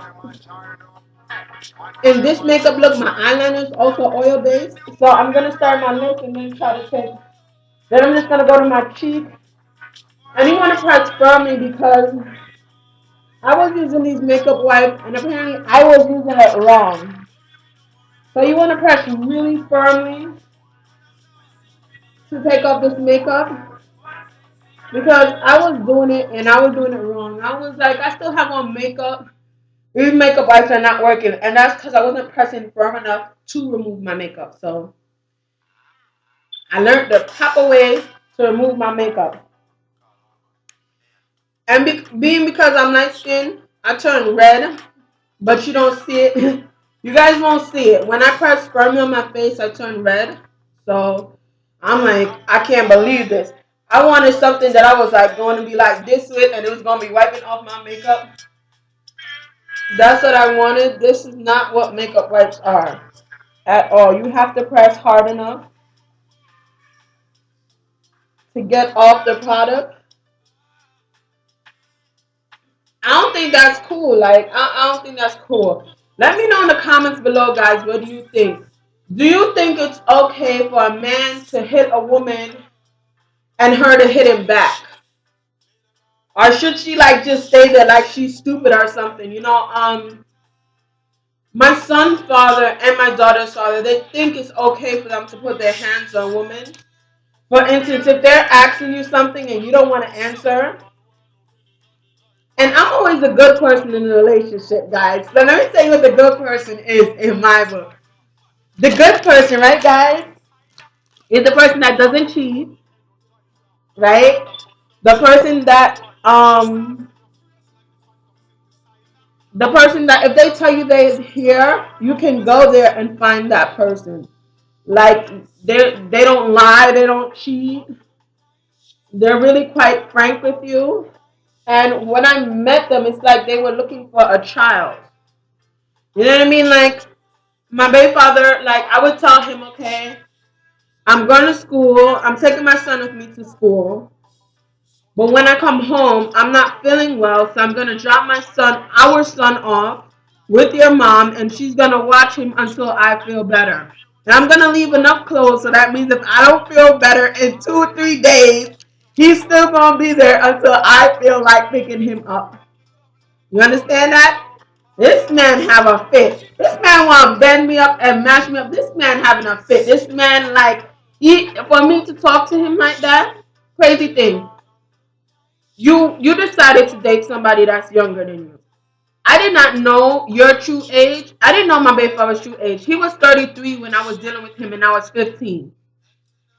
S1: in this makeup look, my eyeliner is also oil based. So I'm gonna start my lips and then try to take. Then I'm just gonna go to my cheek. And you want to press firmly because I was using these makeup wipes and apparently I was using it wrong. So you want to press really firmly to take off this makeup because I was doing it and I was doing it wrong. I was like, I still have on makeup. These makeup wipes are not working, and that's because I wasn't pressing firm enough to remove my makeup. So I learned the proper way to remove my makeup. And being because I'm light skinned, I turn red, but you don't see it. You guys won't see it. When I press firmly on my face, I turn red. So I'm like, I can't believe this. I wanted something that I was like going to be like this with, and it was going to be wiping off my makeup. That's what I wanted. This is not what makeup wipes are at all. You have to press hard enough to get off the product. I don't think that's cool. Like, I don't think that's cool. Let me know in the comments below, guys. What do you think? Do you think it's okay for a man to hit a woman and her to hit him back? Or should she like just stay there like she's stupid or something? My son's father and my daughter's father, they think it's okay for them to put their hands on women. For instance, if they're asking you something and you don't want to answer, and I'm always a good person in a relationship, guys. So let me tell you what the good person is in my book. The good person, right, guys, is the person that doesn't cheat, right? The person that if they tell you they're here, you can go there and find that person. Like they don't lie, they don't cheat. They're really quite frank with you. And when I met them, it's like they were looking for a child. You know what I mean? Like my baby father, like I would tell him, okay, I'm going to school. I'm taking my son with me to school. But when I come home, I'm not feeling well, so I'm going to drop our son off with your mom, and she's going to watch him until I feel better. And I'm going to leave enough clothes, so that means if I don't feel better in 2 or 3 days, he's still going to be there until I feel like picking him up. You understand that? This man have a fit. This man want to bend me up and mash me up. This man having a fit. This man like, for me to talk to him like that, crazy thing. You decided to date somebody that's younger than you. I did not know your true age. I didn't know my baby father's true age. He was 33 when I was dealing with him, and I was 15.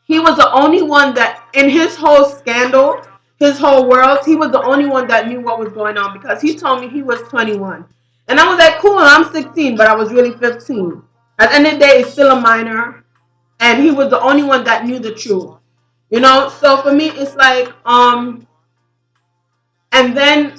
S1: He was the only one that, in his whole scandal, his whole world, he was the only one that knew what was going on because he told me he was 21. And I was like, cool, I'm 16, but I was really 15. At the end of the day, it's still a minor. And he was the only one that knew the truth. So for me, it's like, and then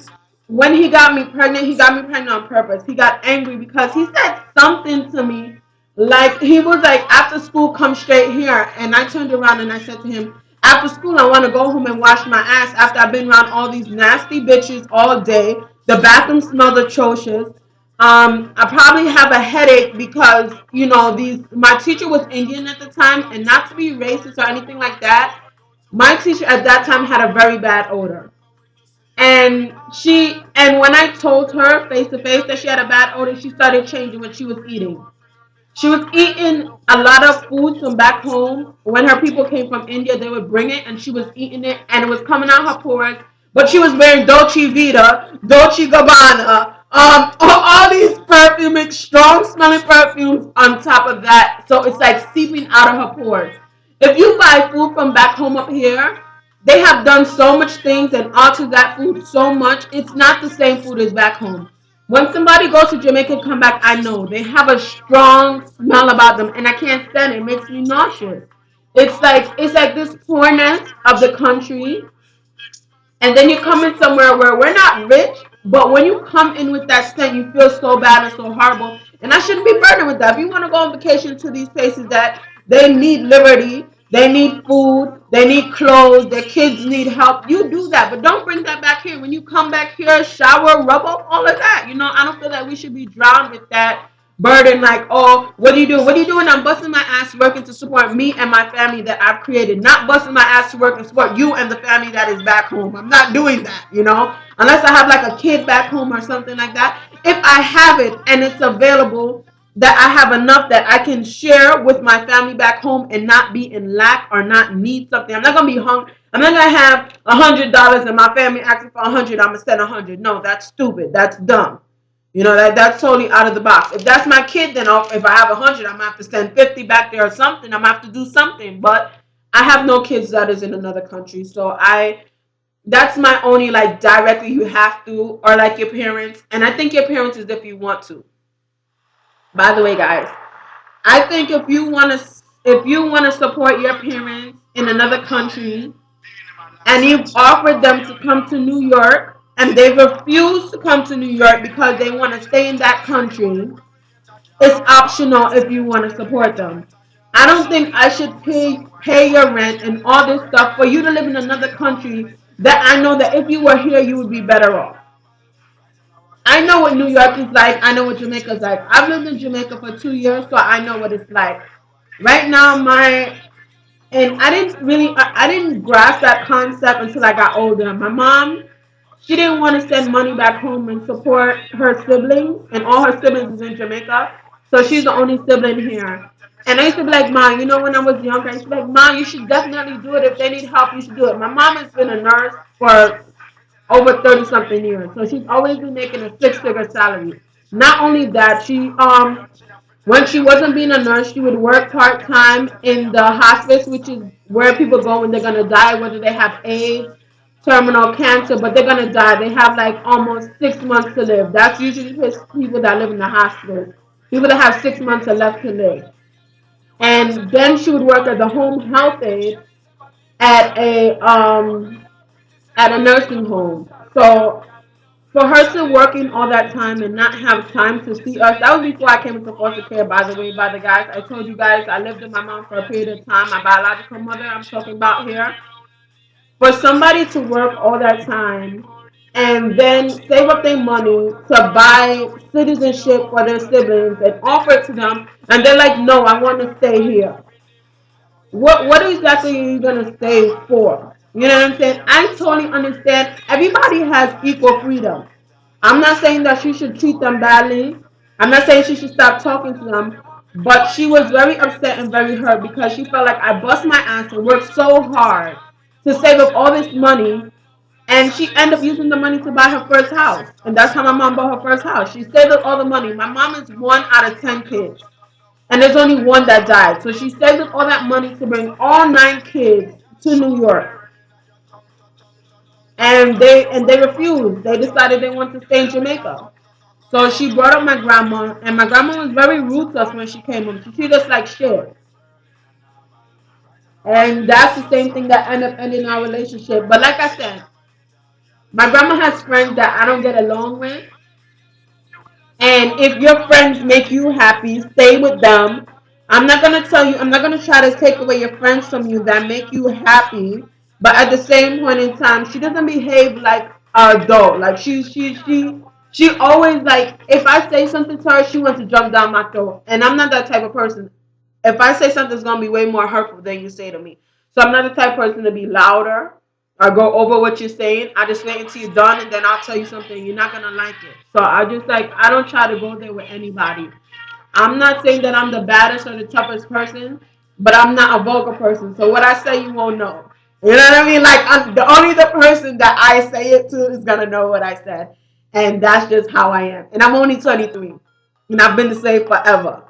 S1: when he got me pregnant on purpose. He got angry because he said something to me. Like, he was like, after school, come straight here. And I turned around and I said to him, after school, I want to go home and wash my ass after I've been around all these nasty bitches all day. The bathroom smells atrocious. I probably have a headache because, my teacher was Indian at the time, and not to be racist or anything like that, my teacher at that time had a very bad odor. And when I told her face to face that she had a bad odor, she started changing what she was eating. She was eating a lot of food from back home. When her people came from India, they would bring it, and she was eating it, and it was coming out her pores. But she was wearing Dolce Vita, Dolce Gabbana, all these perfumes, strong smelling perfumes on top of that. So it's like seeping out of her pores. If you buy food from back home up here, they have done so much things and altered that food so much. It's not the same food as back home. When somebody goes to Jamaica and come back, I know they have a strong smell about them, and I can't stand it. It makes me nauseous. It's like this poorness of the country, and then you come in somewhere where we're not rich, but when you come in with that scent, you feel so bad and so horrible. And I shouldn't be burdened with that. If you want to go on vacation to these places that they need liberty, they need food, they need clothes, their kids need help, you do that. But don't bring that back here. When you come back here, shower, rub off all of that. I don't feel that we should be drowned with that burden, like, oh, what are you doing? What are you doing? I'm busting my ass working to support me and my family that I've created, not busting my ass to work and support you and the family that is back home. I'm not doing that. Unless I have like a kid back home or something like that. If I have it and it's available, that I have enough that I can share with my family back home and not be in lack or not need something. I'm not gonna be hungry. I'm not gonna have $100 and my family asking for 100. I'm gonna send 100. No, that's stupid. That's dumb. That's totally out of the box. If that's my kid, then if I have 100, I'm gonna have to send 50 back there or something. I'm gonna have to do something. But I have no kids that is in another country, so that's my only like directly you have to, or like your parents. And I think your parents is if you want to. By the way, guys, I think if you want to support your parents in another country and you've offered them to come to New York and they refuse to come to New York because they want to stay in that country, it's optional if you want to support them. I don't think I should pay your rent and all this stuff for you to live in another country that I know that if you were here you would be better off. I know what New York is like. I know what Jamaica is like. I've lived in Jamaica for 2 years, so I know what it's like. Right now, and I didn't grasp that concept until I got older. My mom, she didn't want to send money back home and support her siblings, and all her siblings is in Jamaica, so she's the only sibling here. And I used to be like, Mom, when I was younger, I used to be like, Mom, you should definitely do it. If they need help, you should do it. My mom has been a nurse for over 30 something years. So she's always been making a six-figure salary. Not only that, when she wasn't being a nurse, she would work part-time in the hospice, which is where people go when they're gonna die, whether they have AIDS, terminal cancer, but they're gonna die. They have like almost 6 months to live. That's usually people that live in the hospital. People that have 6 months left to live. And then she would work as a home health aide at a nursing home. So for her to work in all that time and not have time to see us, that was before I came into foster care, by the way, by the guys. I told you guys I lived with my mom for a period of time, my biological mother I'm talking about here. For somebody to work all that time and then save up their money to buy citizenship for their siblings and offer it to them, and they're like, no, I want to stay here. What exactly are you gonna stay for? You know what I'm saying? I totally understand. Everybody has equal freedom. I'm not saying that she should treat them badly. I'm not saying she should stop talking to them. But she was very upset and very hurt because she felt like I bust my ass and worked so hard to save up all this money, and she ended up using the money to buy her first house. And that's how my mom bought her first house. She saved up all the money. My mom is 1 out of 10 kids, and there's only one that died. So she saved up all that money to bring all 9 kids to New York, and they refused. They decided they wanted to stay in Jamaica. So she brought up my grandma, and my grandma was very rude to us when she came home. She treated us like shit, and that's the same thing that ended up ending our relationship. But like I said, my grandma has friends that I don't get along with, and if your friends make you happy, stay with them. I'm not gonna tell you. I'm not gonna try to take away your friends from you that make you happy. But at the same point in time, she doesn't behave like an adult. Like she always like. If I say something to her, she wants to jump down my throat, and I'm not that type of person. If I say something, it's gonna be way more hurtful than you say to me. So I'm not the type of person to be louder or go over what you're saying. I just wait until you're done, and then I'll tell you something. You're not gonna like it. So I don't try to go there with anybody. I'm not saying that I'm the baddest or the toughest person, but I'm not a vulgar person. So what I say, you won't know. You know what I mean? Like the person that I say it to is gonna know what I said, and that's just how I am. And I'm only 23, and I've been the same forever.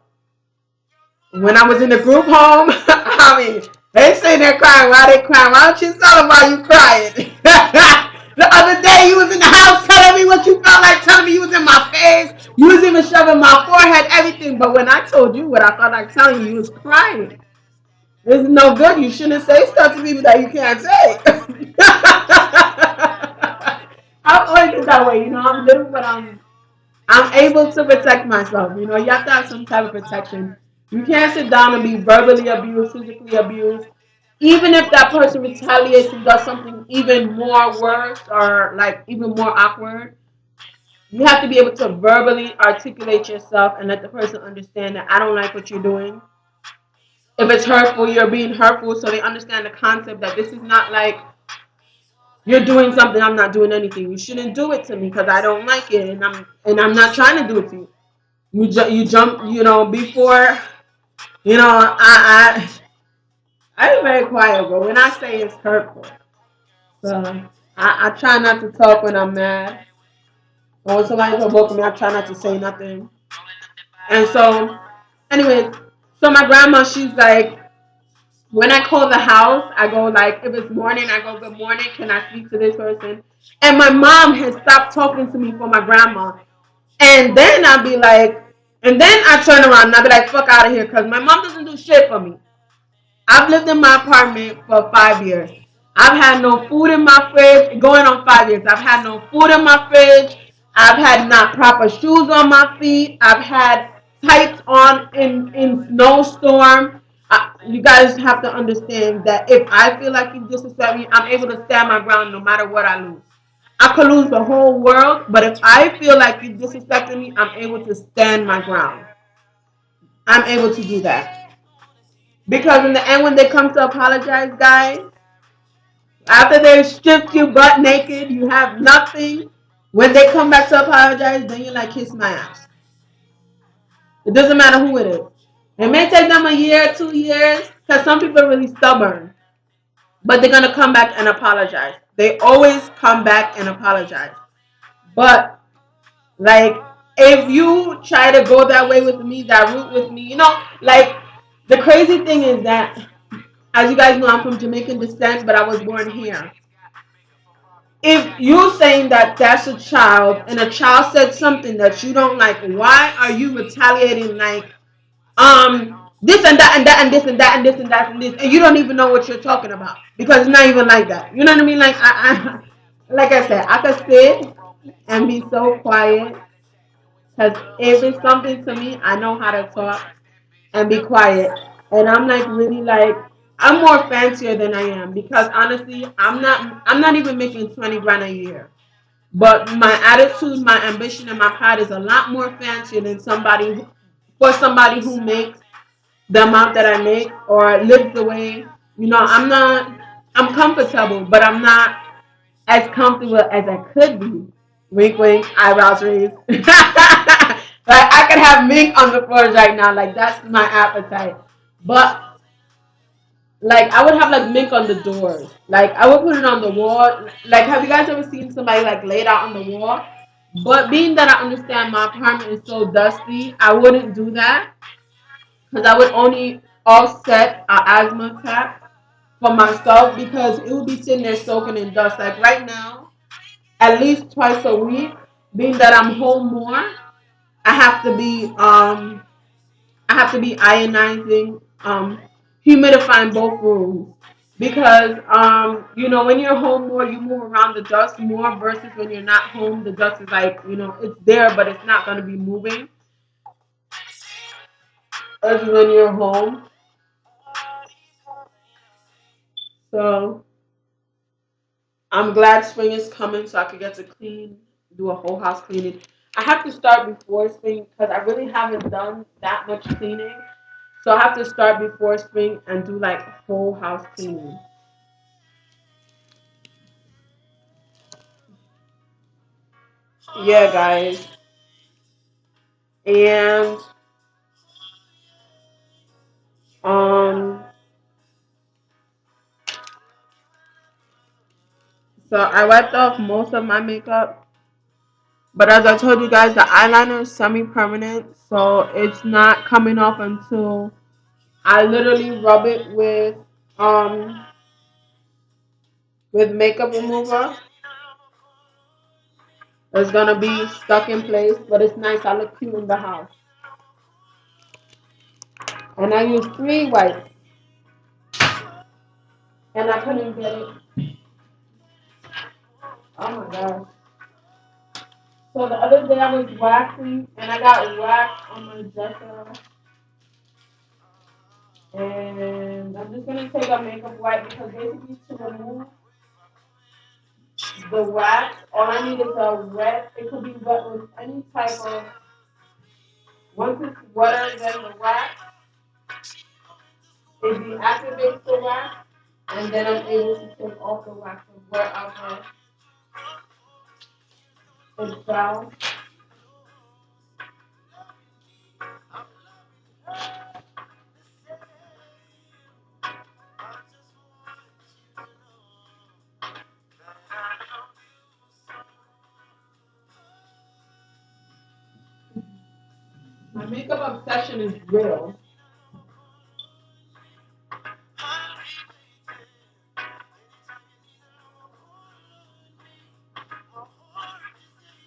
S1: When I was in the group home, I mean, they sitting there crying. Why they crying? Why don't you tell them why you crying? The other day you was in the house telling me what you felt like, telling me you was in my face. You was even shoving my forehead, everything. But when I told you what I felt like telling you, you was crying. This is no good. You shouldn't say stuff to people that you can't say. I've always been that way, I'm little, but I'm able to protect myself. You have to have some type of protection. You can't sit down and be verbally abused, physically abused. Even if that person retaliates and does something even more worse or like even more awkward, you have to be able to verbally articulate yourself and let the person understand that I don't like what you're doing. If it's hurtful, you're being hurtful, so they understand the concept that this is not like you're doing something, I'm not doing anything. You shouldn't do it to me because I don't like it, and I'm not trying to do it to you. You jump, before, I'm very quiet, but when I say it's hurtful, so I try not to talk when I'm mad. Or when somebody provokes me, I try not to say nothing. And so, anyway, so my grandma, she's like, when I call the house, I go like, if it's morning, I go, good morning, can I speak to this person? And my mom has stopped talking to me for my grandma. And then I'll be like, and then I turn around and I'll be like, fuck out of here, because my mom doesn't do shit for me. I've lived in my apartment for 5 years. I've had no food in my fridge. Going on 5 years. I've had no food in my fridge. I've had not proper shoes on my feet. I've had tights on in snowstorm. You guys have to understand that if I feel like you disrespect me, I'm able to stand my ground no matter what I lose. I could lose the whole world, but if I feel like you disrespecting me, I'm able to stand my ground. I'm able to do that. Because in the end, when they come to apologize, guys, after they stripped you butt naked, you have nothing. When they come back to apologize, then you're like, kiss my ass. It doesn't matter who it is. It may take them a year, 2 years, because some people are really stubborn. But they're going to come back and apologize. They always come back and apologize. But, like, if you try to go that way with me, that route with me, like, the crazy thing is that, as you guys know, I'm from Jamaican descent, but I was born here. If you're saying that that's a child and a child said something that you don't like, why are you retaliating like this and that and that and this and that and this and that and this, and you don't even know what you're talking about because it's not even like that. You know what I mean? Like like I said, I could sit and be so quiet because if it's something to me, I know how to talk and be quiet. And I'm like really like I'm more fancier than I am because honestly, I'm not even making 20 grand a year. But my attitude, my ambition, and my pride is a lot more fancier than somebody who makes the amount that I make or lives the way. I'm comfortable, but I'm not as comfortable as I could be. Wink, wink, eyebrows raised. Like I could have mink on the floor right now. Like that's my appetite. But like I would have like mink on the doors. Like I would put it on the wall. Like have you guys ever seen somebody like laid out on the wall? But being that I understand my apartment is so dusty, I wouldn't do that because I would only offset an asthma attack for myself because it would be sitting there soaking in dust. Like right now, at least twice a week, being that I'm home more, I have to be ionizing, humidifying both rooms because when you're home more, you move around the dust more versus when you're not home, the dust is like it's there, but it's not going to be moving. As when you're home, so I'm glad spring is coming so I can get to do a whole house cleaning. I have to start before spring because I really haven't done that much cleaning. So I have to start before spring and do like whole house cleaning. Yeah, guys. And um so I wiped off most of my makeup. But as I told you guys, the eyeliner is semi-permanent, so it's not coming off until I literally rub it um with makeup remover. It's gonna be stuck in place, but it's nice. I look cute in the house. And I used 3 wipes, and I couldn't get it. Oh my gosh. So the other day I was waxing, and I got wax on my dresser. And I'm just gonna take a makeup wipe because basically to remove the wax, all I need is a wet. It could be wet with any type of. Once it's wetter than the wax, it deactivates the wax, and then I'm able to take off the wax of wherever it fell. My makeup obsession is real.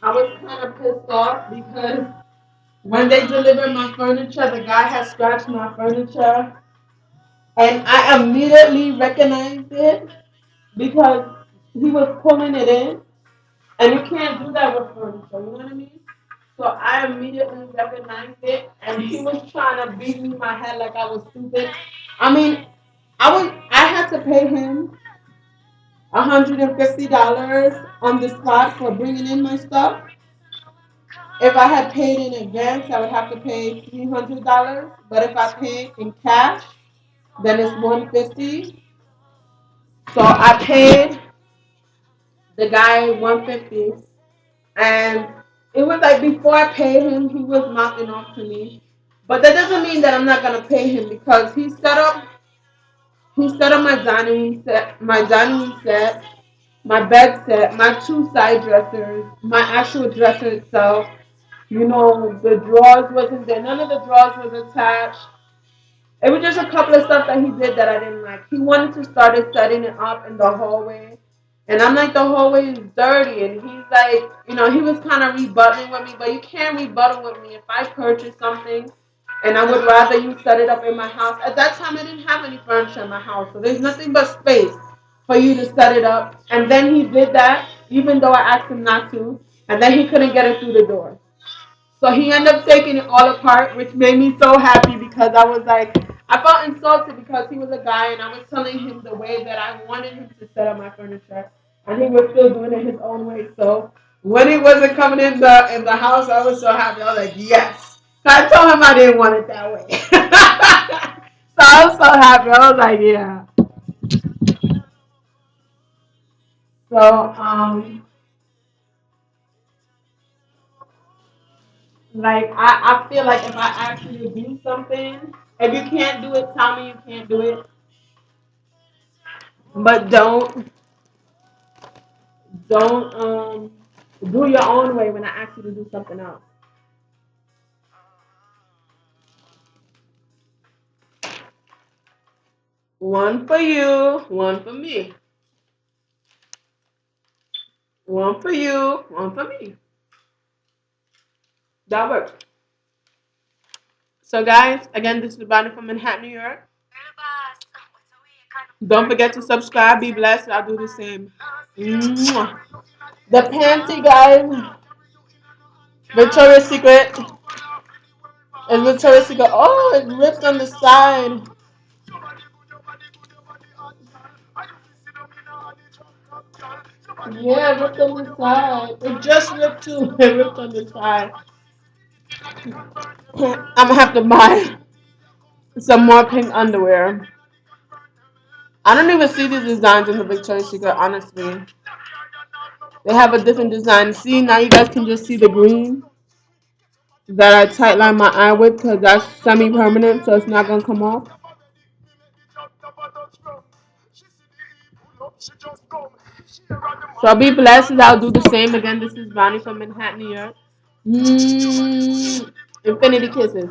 S1: I was kind of pissed off because when they delivered my furniture, the guy had scratched my furniture, and I immediately recognized it because he was pulling it in, and you can't do that with furniture. You know what I mean? So I immediately recognized it, and he was trying to beat me in my head like I was stupid. I mean, I had to pay him $150 on the spot for bringing in my stuff. If I had paid in advance, I would have to pay $300. But if I pay in cash, then it's $150. So I paid the guy $150, and it was like before I paid him, he was mouthing off to me. But that doesn't mean that I'm not gonna pay him because he set up my dining room set, my bed set, my 2 side dressers, my actual dresser itself. You know, the drawers wasn't there. None of the drawers was attached. It was just a couple of stuff that he did that I didn't like. He wanted to start setting it up in the hallway. And I'm like, the hallway is dirty. And he's like, he was kind of rebutting with me, but you can't rebuttal with me. If I purchase something and I would rather you set it up in my house. At that time, I didn't have any furniture in my house. So there's nothing but space for you to set it up. And then he did that, even though I asked him not to. And then he couldn't get it through the door. So he ended up taking it all apart, which made me so happy because I was like, I felt insulted because he was a guy and I was telling him the way that I wanted him to set up my furniture, and he was still doing it his own way. So when he wasn't coming in the house, I was so happy. I was like, yes. So I told him I didn't want it that way. So I was so happy. I was like, yeah. So like I feel like if I ask you to do something, if you can't do it, tell me you can't do it. But don't do your own way when I ask you to do something else. One for you, one for me. One for you, one for me. That works. So guys, again, this is Brownie from Manhattan, New York. Don't forget to subscribe. Be blessed. I'll do the same. Mwah. The panty, guys. Victoria's Secret. And Victoria's Secret. Oh, it ripped on the side. Yeah, it ripped on the side. It just ripped too. It ripped on the side. I'm gonna have to buy some more pink underwear. I don't even see these designs in the Victoria's Secret, honestly. They have a different design. See, now you guys can just see the green that I tightline my eye with because that's semi-permanent, so it's not gonna come off. So be blessed. I'll do the same again. This is Brownie from Manhattan, New York. Infinity kisses.